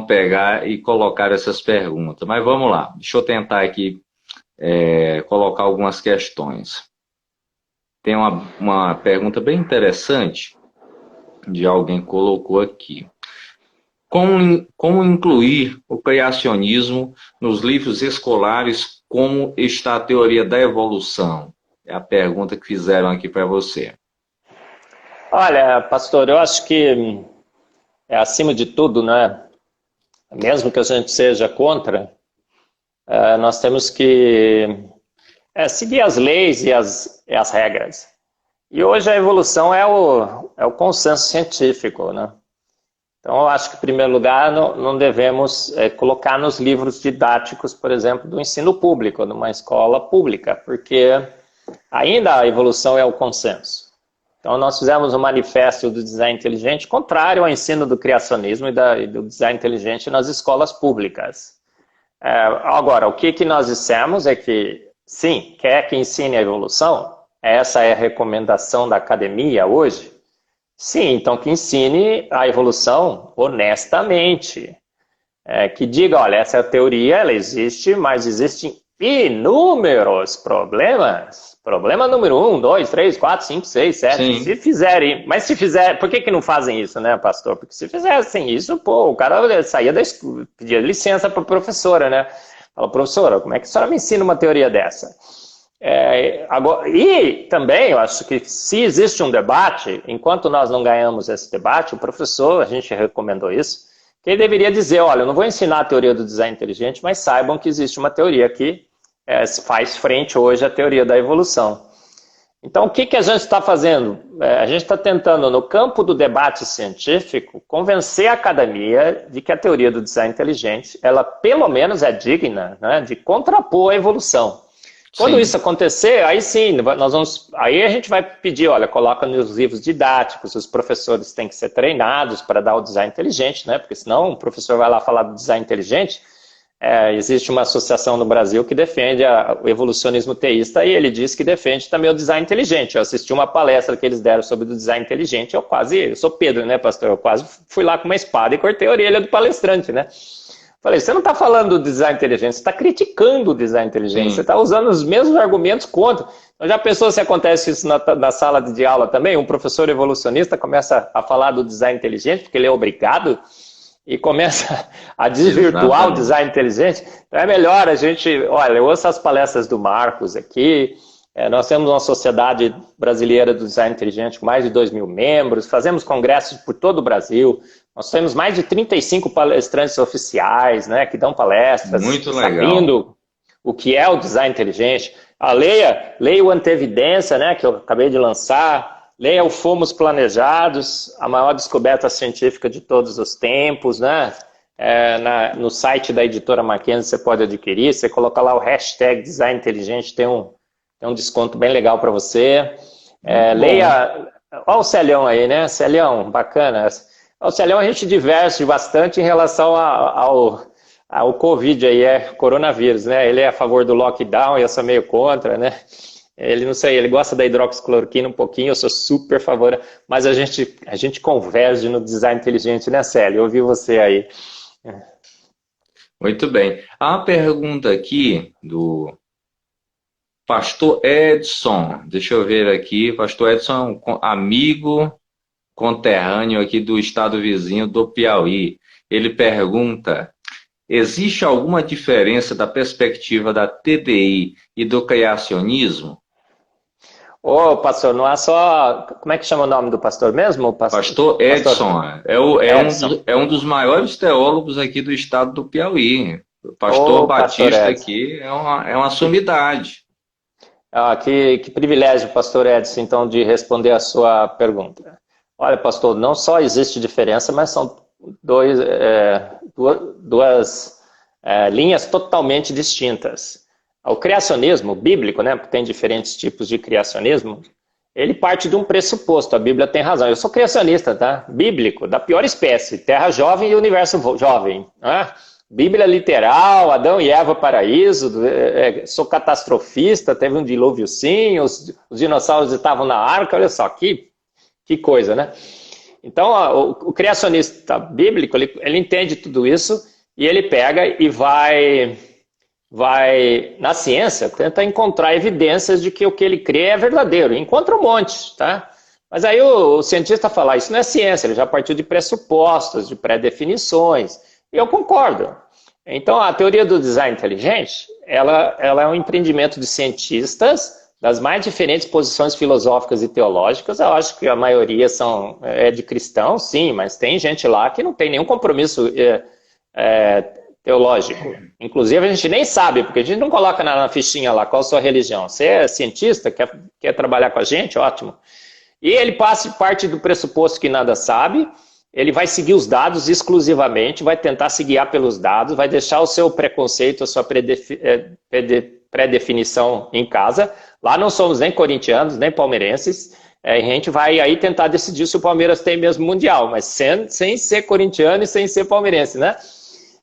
pegar e colocar essas perguntas. Mas vamos lá, deixa eu tentar aqui colocar algumas questões. Tem uma pergunta bem interessante de alguém que colocou aqui. Como incluir o criacionismo nos livros escolares? Como está a teoria da evolução? É a pergunta que fizeram aqui para você. Olha, pastor, eu acho que acima de tudo, né, mesmo que a gente seja contra, nós temos que seguir as leis e as regras. E hoje a evolução é o consenso científico, né? Então, eu acho que, em primeiro lugar, não devemos colocar nos livros didáticos, por exemplo, do ensino público, numa escola pública, porque ainda a evolução é o consenso. Então, nós fizemos um manifesto do design inteligente contrário ao ensino do criacionismo e do design inteligente nas escolas públicas. Agora, o que nós dissemos é que, sim, quer que ensine a evolução? Essa é a recomendação da academia hoje. Sim, então que ensine a evolução honestamente. Que diga, olha, essa teoria ela existe, mas existem inúmeros problemas. Problema número 1, 2, 3, 4, 5, 6, 7. Sim. Se fizerem, mas se fizerem, por que não fazem isso, né, pastor? Porque se fizessem isso, pô, o cara saía da escola, pedia licença para a professora, né? Fala, professora, como é que a senhora me ensina uma teoria dessa? Agora, e também, eu acho que se existe um debate, enquanto nós não ganhamos esse debate, o professor, a gente recomendou isso, que ele deveria dizer, olha, eu não vou ensinar a teoria do design inteligente, mas saibam que existe uma teoria que faz frente hoje à teoria da evolução. Então, o que a gente está fazendo? A gente está tentando, no campo do debate científico, convencer a academia de que a teoria do design inteligente, ela pelo menos é digna, né, de contrapor a evolução. Quando Sim. isso acontecer, aí sim, aí a gente vai pedir, olha, coloca nos livros didáticos, os professores têm que ser treinados para dar o design inteligente, né? Porque senão o professor vai lá falar do design inteligente. Existe uma associação no Brasil que defende o evolucionismo teísta e ele diz que defende também o design inteligente. Eu assisti uma palestra que eles deram sobre o design inteligente, eu sou Pedro, né, pastor? Eu quase fui lá com uma espada e cortei a orelha do palestrante, né? Falei, você não está falando do design inteligente, você está criticando o design inteligente, você está usando os mesmos argumentos contra. Então, já pensou se acontece isso na sala de aula também? Um professor evolucionista começa a falar do design inteligente, porque ele é obrigado, e começa a desvirtuar o design inteligente. Então é melhor a gente... Olha, eu ouço as palestras do Marcos aqui, nós temos uma sociedade brasileira do design inteligente com mais de 2.000 membros, fazemos congressos por todo o Brasil, nós temos mais de 35 palestrantes oficiais, né, que dão palestras, Muito sabendo o que é o design inteligente. Leia o Antevidência, né, que eu acabei de lançar, leia o Fomos Planejados, a maior descoberta científica de todos os tempos, né? No site da editora Mackenzie você pode adquirir, você coloca lá o hashtag design inteligente, tem um desconto bem legal para você. Leia, olha o Celião aí, né? Celião, bacana. O Celião a gente diverge bastante em relação ao Covid aí, coronavírus, né? Ele é a favor do lockdown, eu sou meio contra, né? Ele, não sei, ele gosta da hidroxicloroquina um pouquinho, eu sou super a favor, mas a gente converge no design inteligente, né, Célio? Eu ouvi você aí. Muito bem. Há uma pergunta aqui do Pastor Edson. Deixa eu ver aqui. Pastor Edson é um amigo conterrâneo aqui do estado vizinho do Piauí. Ele pergunta: existe alguma diferença da perspectiva da TDI e do criacionismo? Ô, pastor, não é só... Como é que chama o nome do pastor mesmo? Pastor Edson. É um dos maiores teólogos aqui do estado do Piauí. O pastor Batista aqui é uma sumidade. Que privilégio, pastor Edson, então, de responder a sua pergunta. Olha, pastor, não só existe diferença, mas são duas linhas totalmente distintas. O criacionismo bíblico, né, porque tem diferentes tipos de criacionismo, ele parte de um pressuposto, a Bíblia tem razão. Eu sou criacionista, tá? Bíblico, da pior espécie, terra jovem e universo jovem. Né? Bíblia literal, Adão e Eva, paraíso, sou catastrofista, teve um dilúvio sim, os dinossauros estavam na arca, olha só, que coisa, né? Então, o criacionista bíblico, ele entende tudo isso e ele pega e vai, na ciência, tenta encontrar evidências de que o que ele crê é verdadeiro. Encontra um monte, tá? Mas aí o cientista fala, isso não é ciência, ele já partiu de pressupostos, de pré-definições. E eu concordo. Então, a teoria do design inteligente, ela é um empreendimento de cientistas das mais diferentes posições filosóficas e teológicas. Eu acho que a maioria é de cristãos, sim, mas tem gente lá que não tem nenhum compromisso teológico. Inclusive, a gente nem sabe, porque a gente não coloca na fichinha lá qual a sua religião. Você é cientista, quer trabalhar com a gente? Ótimo. E ele parte do pressuposto que nada sabe, ele vai seguir os dados exclusivamente, vai tentar se guiar pelos dados, vai deixar o seu preconceito, a sua pré-definição em casa. Lá não somos nem corintianos, nem palmeirenses. A gente vai aí tentar decidir se o Palmeiras tem mesmo mundial, mas sem ser corintiano e sem ser palmeirense, né?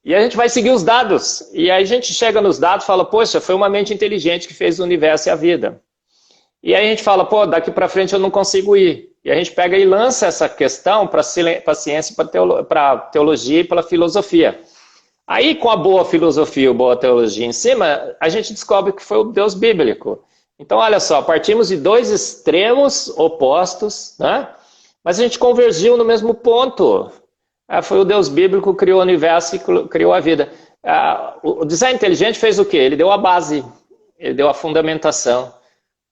E a gente vai seguir os dados. E aí a gente chega nos dados e fala, poxa, foi uma mente inteligente que fez o universo e a vida. E aí a gente fala, pô, daqui para frente eu não consigo ir. E a gente pega e lança essa questão para a ciência, para a teologia e para a filosofia. Aí, com a boa filosofia e a boa teologia em cima, a gente descobre que foi o Deus bíblico. Então, olha só, partimos de dois extremos opostos, né? Mas a gente convergiu no mesmo ponto. Foi o Deus bíblico que criou o universo e criou a vida. O design inteligente fez o quê? Ele deu a base, ele deu a fundamentação,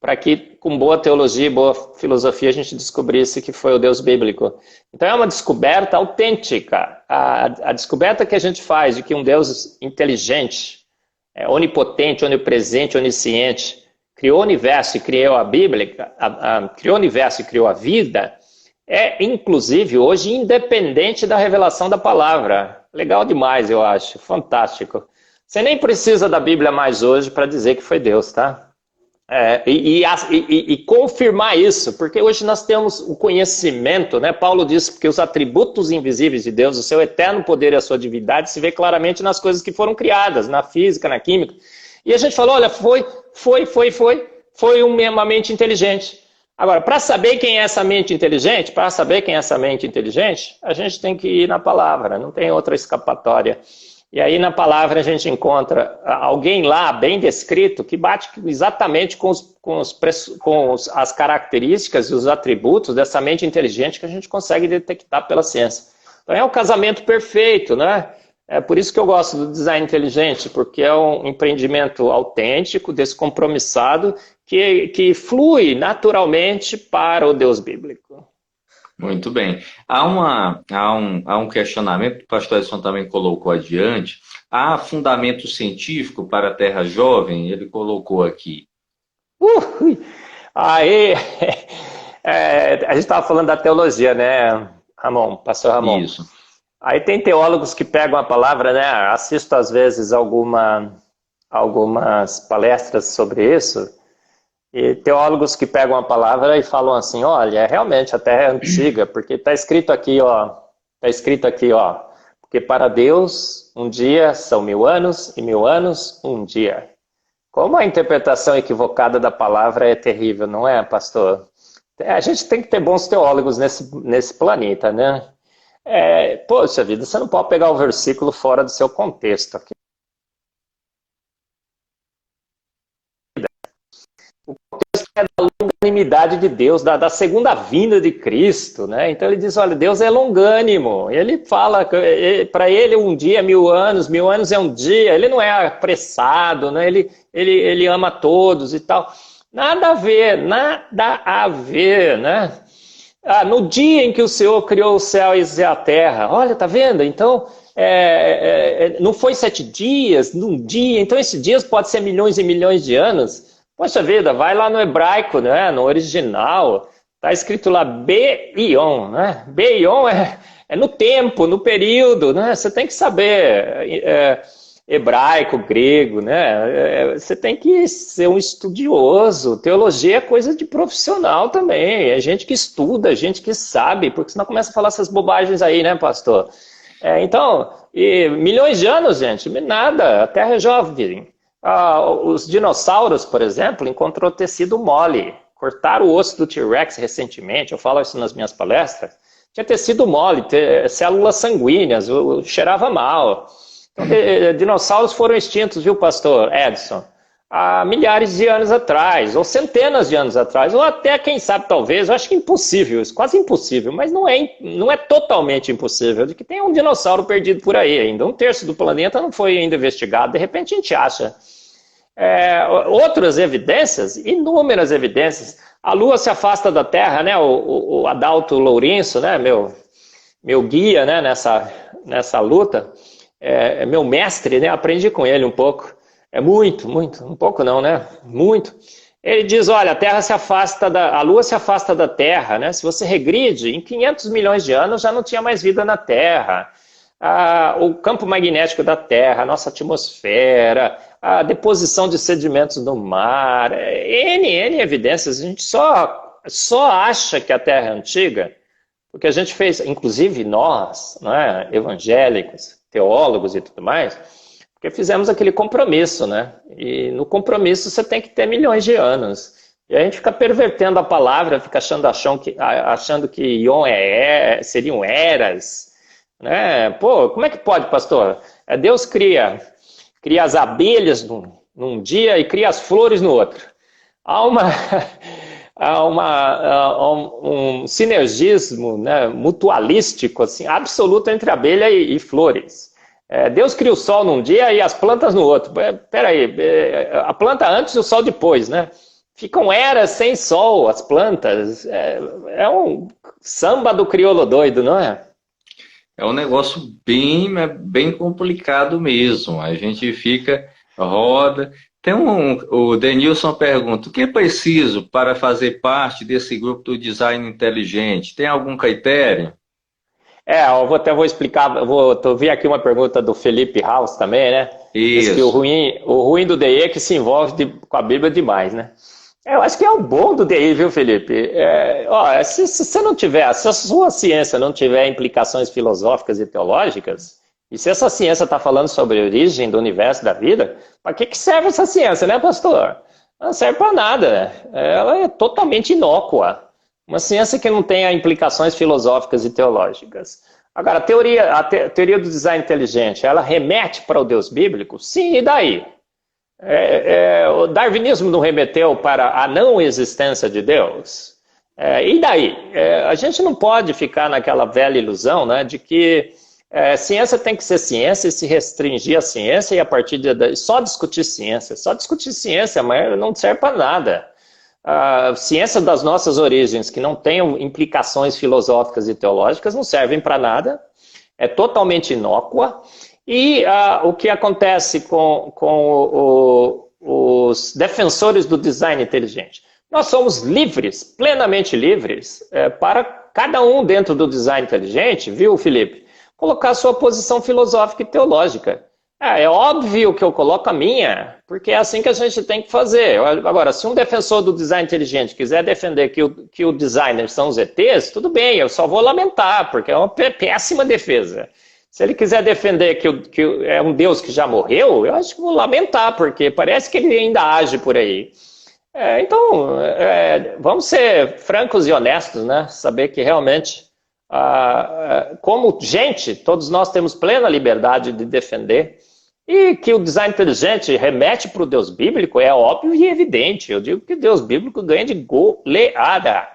para que, com boa teologia e boa filosofia, a gente descobrisse que foi o Deus bíblico. Então é uma descoberta autêntica. A descoberta que a gente faz de que um Deus inteligente, onipotente, onipresente, onisciente, criou o universo e criou a Bíblia, criou o universo e criou a vida, inclusive, hoje, independente da revelação da palavra. Legal demais, eu acho. Fantástico. Você nem precisa da Bíblia mais hoje para dizer que foi Deus, tá? E confirmar isso, porque hoje nós temos o conhecimento, né? Paulo disse que os atributos invisíveis de Deus, o seu eterno poder e a sua divindade, se vê claramente nas coisas que foram criadas, na física, na química. E a gente falou, olha, foi uma mente inteligente. Agora, para saber quem é essa mente inteligente, a gente tem que ir na palavra, não tem outra escapatória. E aí na palavra a gente encontra alguém lá bem descrito que bate exatamente com as características e os atributos dessa mente inteligente que a gente consegue detectar pela ciência. Então é um casamento perfeito, né? É por isso que eu gosto do design inteligente, porque é um empreendimento autêntico, descompromissado, que flui naturalmente para o Deus bíblico. Muito bem. Há um questionamento que o pastor Edson também colocou adiante. Há fundamento científico para a Terra Jovem? Ele colocou aqui. Aí, a gente estava falando da teologia, né, Ramon, pastor Ramon? Isso. Aí tem teólogos que pegam a palavra, né? Assisto às vezes algumas palestras sobre isso. E teólogos que pegam a palavra e falam assim, olha, realmente a Terra é antiga, porque está escrito aqui, ó, porque para Deus um dia são 1000 anos e 1000 anos um dia. Como a interpretação equivocada da palavra é terrível, não é, pastor? A gente tem que ter bons teólogos nesse planeta, né? Poxa vida, você não pode pegar o versículo fora do seu contexto aqui. É da longanimidade de Deus, da segunda vinda de Cristo, né? Então ele diz, olha, Deus é longânimo. Ele fala, para ele um dia é 1000 anos, 1000 anos é um dia. Ele não é apressado, né? Ele ama todos e tal. Nada a ver, né? No dia em que o Senhor criou o céu e a terra, olha, tá vendo? Então, não foi 7 dias, num dia. Então esses dias pode ser milhões e milhões de anos. Poxa vida, vai lá no hebraico, né? No original, está escrito lá Beion, né? Beion é no tempo, no período, né? Você tem que saber hebraico, grego, né? Você tem que ser um estudioso. Teologia é coisa de profissional também. É gente que estuda, gente que sabe, porque senão começa a falar essas bobagens aí, né, pastor? Então, e milhões de anos, gente, nada, a Terra é jovem. Os dinossauros, por exemplo, encontrou tecido mole. Cortaram o osso do T-Rex recentemente, eu falo isso nas minhas palestras. Tinha tecido mole, células sanguíneas, cheirava mal. Então, dinossauros foram extintos, viu, pastor Edson? Há milhares de anos atrás, ou centenas de anos atrás, ou até, quem sabe, talvez, eu acho que impossível, isso, quase impossível, mas não é totalmente impossível, de que tem um dinossauro perdido por aí ainda. Um terço do planeta não foi ainda investigado, de repente a gente acha. Outras evidências, inúmeras evidências. A Lua se afasta da Terra, né? O Adalto Lourenço, né? Meu guia, né? Nessa luta, meu mestre, né? Aprendi com ele um pouco. Muito, um pouco não, né? Muito. Ele diz, olha, a Lua se afasta da Terra, né? Se você regride, em 500 milhões de anos já não tinha mais vida na Terra. O campo magnético da Terra, a nossa atmosfera, a deposição de sedimentos no mar, N evidências. A gente só acha que a Terra é antiga porque a gente fez, inclusive nós, né, evangélicos, teólogos e tudo mais, porque fizemos aquele compromisso, né? E no compromisso você tem que ter milhões de anos. E a gente fica pervertendo a palavra, fica achando que Ion seriam eras, né? Pô, como é que pode, pastor? Deus cria as abelhas num dia e cria as flores no outro. Há um sinergismo, né, mutualístico assim, absoluto entre abelha e flores. Deus cria o sol num dia e as plantas no outro. Peraí, a planta antes e o sol depois, né? Ficam eras sem sol, as plantas. É um samba do crioulo doido, não é? É um negócio bem complicado mesmo. A gente roda. O Denilson pergunta: o que é preciso para fazer parte desse grupo do design inteligente? Tem algum critério? Eu até vou explicar. Eu vi aqui uma pergunta do Felipe House também, né? Isso. Diz que o ruim do DI é que se envolve com a Bíblia demais, né? Eu acho que é o bom do DI, viu, Felipe? Se você não tiver, se a sua ciência não tiver implicações filosóficas e teológicas, e se essa ciência está falando sobre a origem do universo, da vida, para que serve essa ciência, né, pastor? Não serve para nada. Ela é totalmente inócua. Uma ciência que não tenha implicações filosóficas e teológicas. Agora, a teoria do design inteligente, ela remete para o Deus bíblico? Sim, e daí? O darwinismo não remeteu para a não existência de Deus? E daí? A gente não pode ficar naquela velha ilusão, né, de que ciência tem que ser ciência e se restringir à ciência e a partir de só discutir ciência. Só discutir ciência, mas não serve para nada. A ciência das nossas origens, que não tenham implicações filosóficas e teológicas, não servem para nada. É totalmente inócua. E o que acontece com os defensores do design inteligente? Nós somos livres, plenamente livres, para cada um dentro do design inteligente, viu, Felipe? Colocar a sua posição filosófica e teológica. É óbvio que eu coloco a minha, porque é assim que a gente tem que fazer. Agora, se um defensor do design inteligente quiser defender que o designer são os ETs, tudo bem, eu só vou lamentar, porque é uma péssima defesa. Se ele quiser defender que é um Deus que já morreu, eu acho que vou lamentar, porque parece que ele ainda age por aí. Então, vamos ser francos e honestos, né? Saber que realmente, como gente, todos nós temos plena liberdade de defender, e que o design inteligente remete para o Deus bíblico é óbvio e evidente. Eu digo que Deus bíblico ganha de goleada.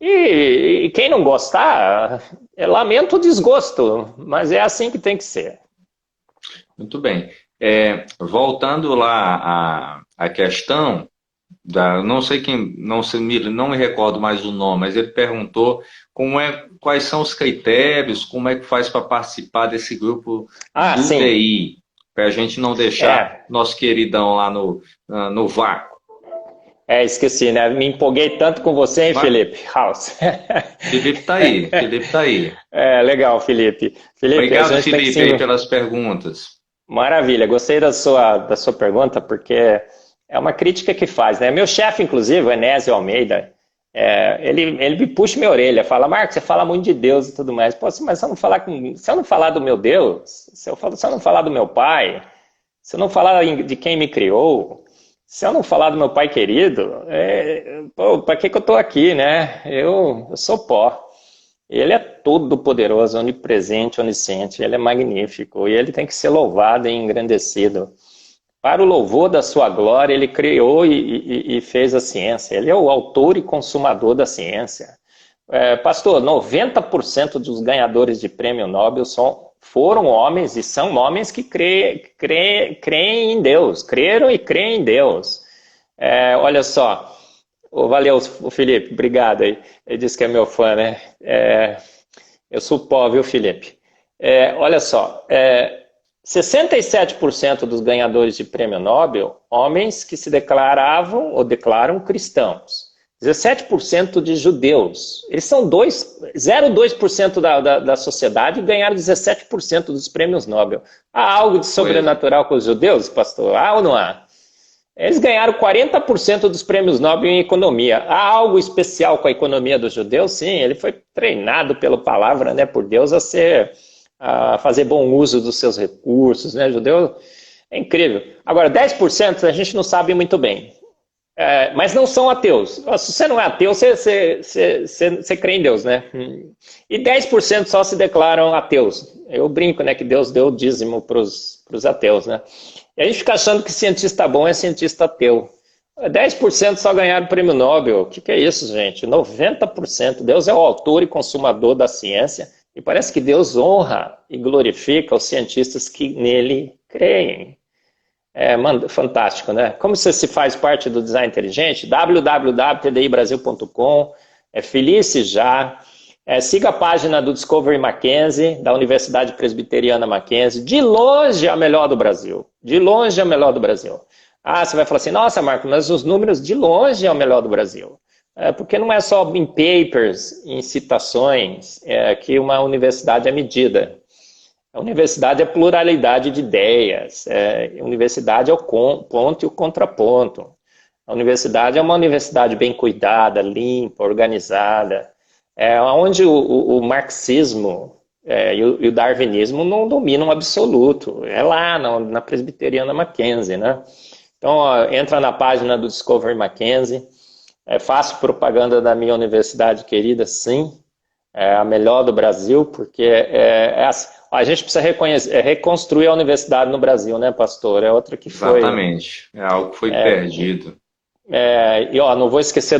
E quem não gostar, lamento o desgosto, mas é assim que tem que ser. Muito bem. Voltando lá à questão, não sei quem, não me recordo mais o nome, mas ele perguntou quais são os critérios, como é que faz para participar desse grupo do sim. TI, para a gente não deixar nosso queridão lá no vácuo. Esqueci, né? Me empolguei tanto com você, hein, Felipe House? Felipe tá aí. Legal, Felipe. Obrigado, Felipe, pelas perguntas. Maravilha, gostei da sua pergunta, porque é uma crítica que faz, né? Meu chefe, inclusive, o Enésio Almeida, ele me puxa minha orelha, fala, Marcos, você fala muito de Deus e tudo mais. Pô, mas se eu não falar do meu Deus, se eu não falar do meu pai, se eu não falar de quem me criou, se eu não falar do meu pai querido, pô, para que eu estou aqui, né? Eu sou pó. Ele é todo poderoso, onipresente, onisciente, ele é magnífico e ele tem que ser louvado e engrandecido. Para o louvor da sua glória, ele criou e fez a ciência. Ele é o autor e consumador da ciência. Pastor, 90% dos ganhadores de prêmio Nobel foram homens e são homens que creem em Deus, creram e creem em Deus. Olha só, valeu, Felipe, obrigado aí. Ele disse que é meu fã, né? Eu sou pó, viu, Felipe? Olha só, 67% dos ganhadores de prêmio Nobel, homens que se declaravam ou declaram cristãos. 17% de judeus. Eles são 0,2% da sociedade e ganharam 17% dos prêmios Nobel. Há algo de sobrenatural com os judeus, pastor? Há ou não há? Eles ganharam 40% dos prêmios Nobel em economia. Há algo especial com a economia dos judeus? Sim, ele foi treinado pela palavra, né, por Deus a fazer bom uso dos seus recursos, né, judeu é incrível. Agora, 10% a gente não sabe muito bem, mas não são ateus. Se você não é ateu, você crê em Deus, né? E 10% só se declaram ateus. Eu brinco, né, que Deus deu o dízimo para os ateus, né? E a gente fica achando que cientista bom é cientista ateu. 10% só ganharam o prêmio Nobel. O que é isso, gente? 90%. Deus é o autor e consumador da ciência. E parece que Deus honra e glorifica os cientistas que nele creem. Fantástico, né? Como você se faz parte do Design Inteligente? www.tdibrasil.com. Felice já. Siga a página do Discovery Mackenzie, da Universidade Presbiteriana Mackenzie. De longe a melhor do Brasil. De longe a melhor do Brasil. Você vai falar assim, nossa, Marco, mas os números de longe é o melhor do Brasil. Porque não é só em papers, em citações, que uma universidade é medida. A universidade é pluralidade de ideias. A universidade é o ponto e o contraponto. A universidade é uma universidade bem cuidada, limpa, organizada. Onde o marxismo e o darwinismo não dominam absoluto. É lá, na Presbiteriana Mackenzie, né? Então, entra na página do Discovery Mackenzie. Faço propaganda da minha universidade querida, sim. É a melhor do Brasil, porque a gente precisa reconstruir a universidade no Brasil, né, pastor? É outra que foi... Exatamente. É algo que foi perdido. Não vou esquecer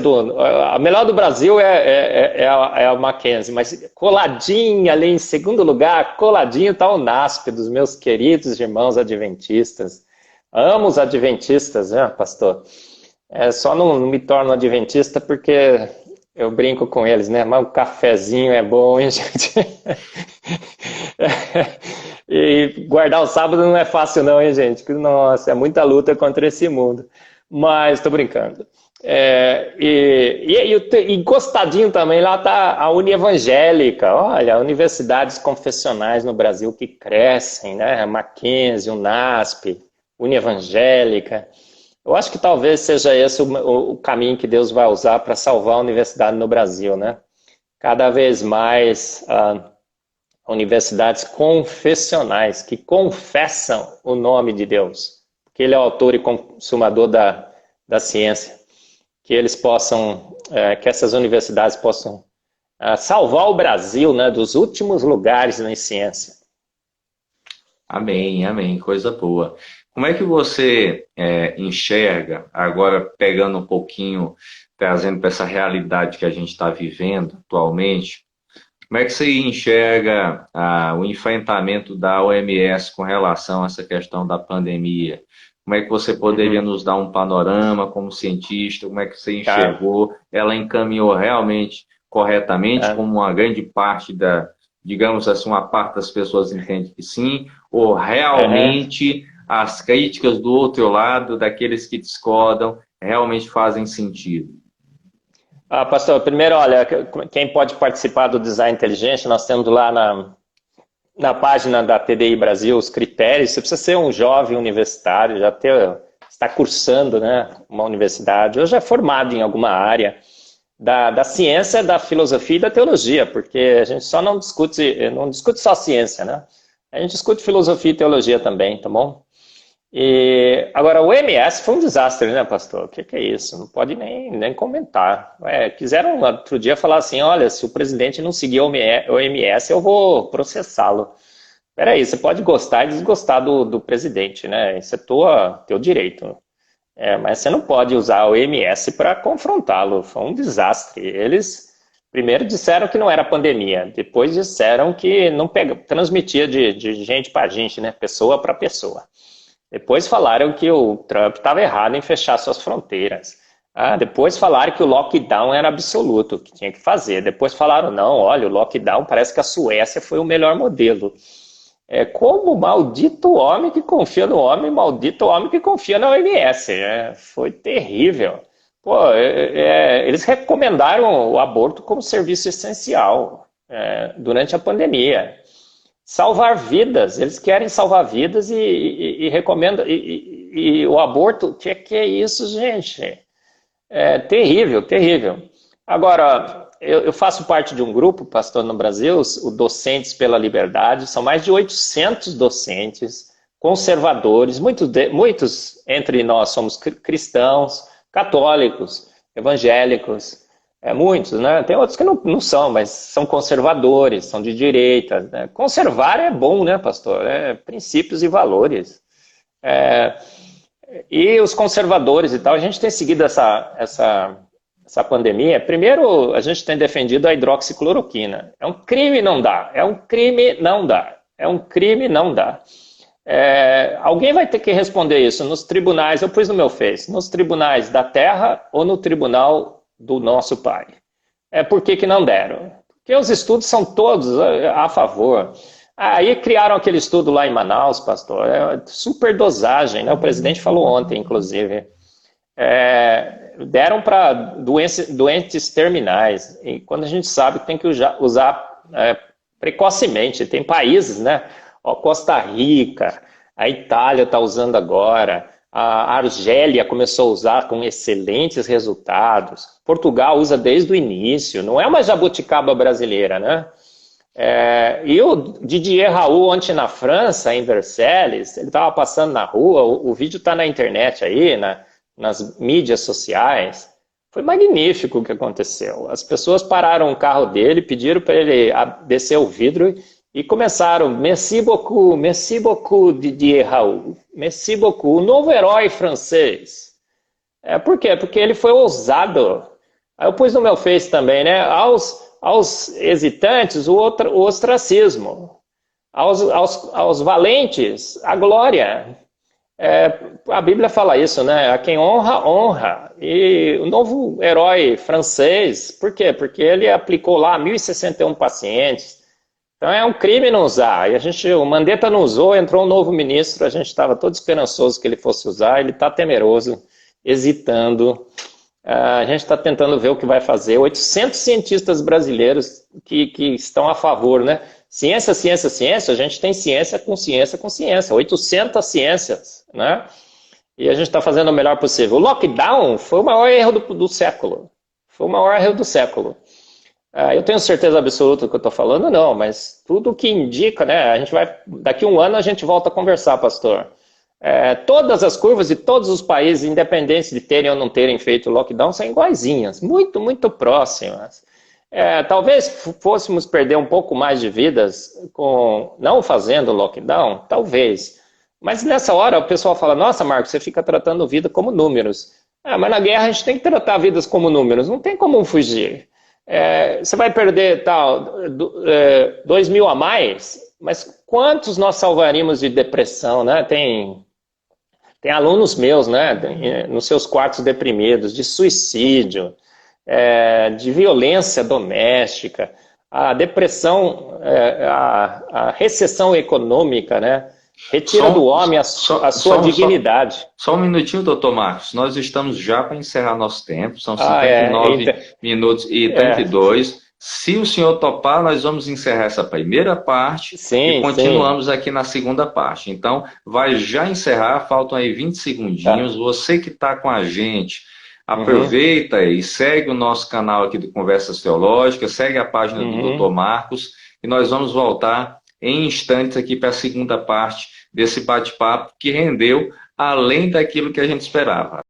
a melhor do Brasil é a Mackenzie, mas coladinho ali em segundo lugar, coladinho está o NASP, dos meus queridos irmãos adventistas. Amo os adventistas, né, pastor? Só não me torno adventista porque eu brinco com eles, né? Mas o cafezinho é bom, hein, gente? E guardar o sábado não é fácil não, hein, gente? Nossa, é muita luta contra esse mundo. Mas estou brincando. Encostadinho também, lá está a Unievangélica. Olha, universidades confessionais no Brasil que crescem, né? A Mackenzie, o NASP, Unievangélica. Eu acho que talvez seja esse o caminho que Deus vai usar para salvar a universidade no Brasil, né? Cada vez mais universidades confessionais que confessam o nome de Deus, que Ele é o autor e consumador da ciência, que eles possam, que essas universidades possam salvar o Brasil, né, dos últimos lugares na ciência. Amém, amém, coisa boa. Como é que você enxerga, agora pegando um pouquinho, trazendo para essa realidade que a gente está vivendo atualmente, como é que você enxerga o enfrentamento da OMS com relação a essa questão da pandemia? Como é que você poderia nos dar um panorama como cientista? Como é que você enxergou? Ela encaminhou realmente corretamente, como uma grande parte digamos assim, uma parte das pessoas entende que sim, ou realmente as críticas do outro lado, daqueles que discordam, realmente fazem sentido? Pastor, primeiro, olha, quem pode participar do Design Inteligente, nós temos lá na página da TDI Brasil os critérios. Você precisa ser um jovem universitário, está cursando, né, uma universidade, ou já é formado em alguma área da ciência, da filosofia e da teologia, porque a gente só não discute só ciência, né? A gente discute filosofia e teologia também, tá bom? E agora, o MS foi um desastre, né, pastor? O que é isso? Não pode nem comentar. Quiseram outro dia falar assim, olha, se o presidente não seguir o MS, eu vou processá-lo. Peraí, você pode gostar e desgostar do presidente, né? Isso é teu direito. Mas você não pode usar o MS para confrontá-lo. Foi um desastre. Eles primeiro disseram que não era pandemia, depois disseram que não transmitia de gente para gente, né? Pessoa para pessoa. Depois falaram que o Trump estava errado em fechar suas fronteiras. Depois falaram que o lockdown era absoluto, que tinha que fazer. Depois falaram, não, olha, o lockdown parece que a Suécia foi o melhor modelo. Como maldito homem que confia no homem, maldito homem que confia na OMS. Foi terrível. Pô, eles recomendaram o aborto como serviço essencial durante a pandemia. Salvar vidas, eles querem salvar vidas e recomendam. E o aborto, o que é isso, gente? É terrível, terrível. Agora, eu faço parte de um grupo, pastor, no Brasil, o Docentes pela Liberdade, são mais de 800 docentes, conservadores, muitos entre nós somos cristãos, católicos, evangélicos, muitos, né? Tem outros que não são, mas são conservadores, são de direita. Né? Conservar é bom, né, pastor? Princípios e valores. E os conservadores e tal, a gente tem seguido essa pandemia. Primeiro, a gente tem defendido a hidroxicloroquina. É um crime, não dá. É um crime, não dá. É um crime, não dá. Alguém vai ter que responder isso nos tribunais, eu pus no meu Face, nos tribunais da terra ou no tribunal do nosso Pai. Por que não deram? Porque os estudos são todos a favor. Aí criaram aquele estudo lá em Manaus, pastor, superdosagem, né? O presidente falou ontem, inclusive. Deram para doentes terminais, e quando a gente sabe que tem que usar precocemente. Tem países, né? Costa Rica, a Itália está usando agora, a Argélia começou a usar com excelentes resultados, Portugal usa desde o início, não é uma jabuticaba brasileira, né? E o Didier Raoult ontem na França, em Versailles, ele estava passando na rua, o vídeo está na internet aí, nas mídias sociais. Foi magnífico o que aconteceu. As pessoas pararam o carro dele, pediram para ele descer o vidro e começaram, merci beaucoup, Didier Raoult, merci beaucoup, o novo herói francês. Por quê? Porque ele foi ousado. Aí eu pus no meu Face também, né? Aos hesitantes, o ostracismo. Aos valentes, a glória. A Bíblia fala isso, né? A quem honra, honra. E o novo herói francês, por quê? Porque ele aplicou lá 1.061 pacientes. Então é um crime não usar. E o Mandetta não usou, entrou um novo ministro, a gente estava todo esperançoso que ele fosse usar, ele está temeroso, hesitando. A gente está tentando ver o que vai fazer. 800 cientistas brasileiros que estão a favor, né? Ciência, ciência, ciência, a gente tem ciência com ciência com ciência. 800 ciências, né? E a gente está fazendo o melhor possível. O lockdown foi o maior erro do século. Foi o maior erro do século. Eu tenho certeza absoluta do que eu estou falando? Não, mas tudo que indica, né? Daqui a um ano a gente volta a conversar, pastor. Todas as curvas de todos os países, independentes de terem ou não terem feito lockdown, são iguaizinhas, muito, muito próximas. Talvez fôssemos perder um pouco mais de vidas não fazendo lockdown, talvez. Mas nessa hora o pessoal fala, nossa, Marcos, você fica tratando vida como números. Mas na guerra a gente tem que tratar vidas como números, não tem como fugir. Você vai perder 2.000 a mais, mas quantos nós salvaríamos de depressão, né? Tem alunos meus, né, nos seus quartos deprimidos, de suicídio, de violência doméstica, a depressão, a recessão econômica, né, retira do homem a sua dignidade. Só um minutinho, doutor Marcos. Nós estamos já para encerrar nosso tempo, são 59 minutos e 32. Se o senhor topar, nós vamos encerrar essa primeira parte e Sim, sim. continuamos aqui na segunda parte. Então, vai já encerrar, faltam aí 20 segundinhos. Tá. Você que está com a gente, Uhum, aproveita e segue o nosso canal aqui do Conversas Teológicas, segue a página do Dr. uhum. Marcos e nós vamos voltar em instantes aqui para a segunda parte desse bate-papo que rendeu além daquilo que a gente esperava.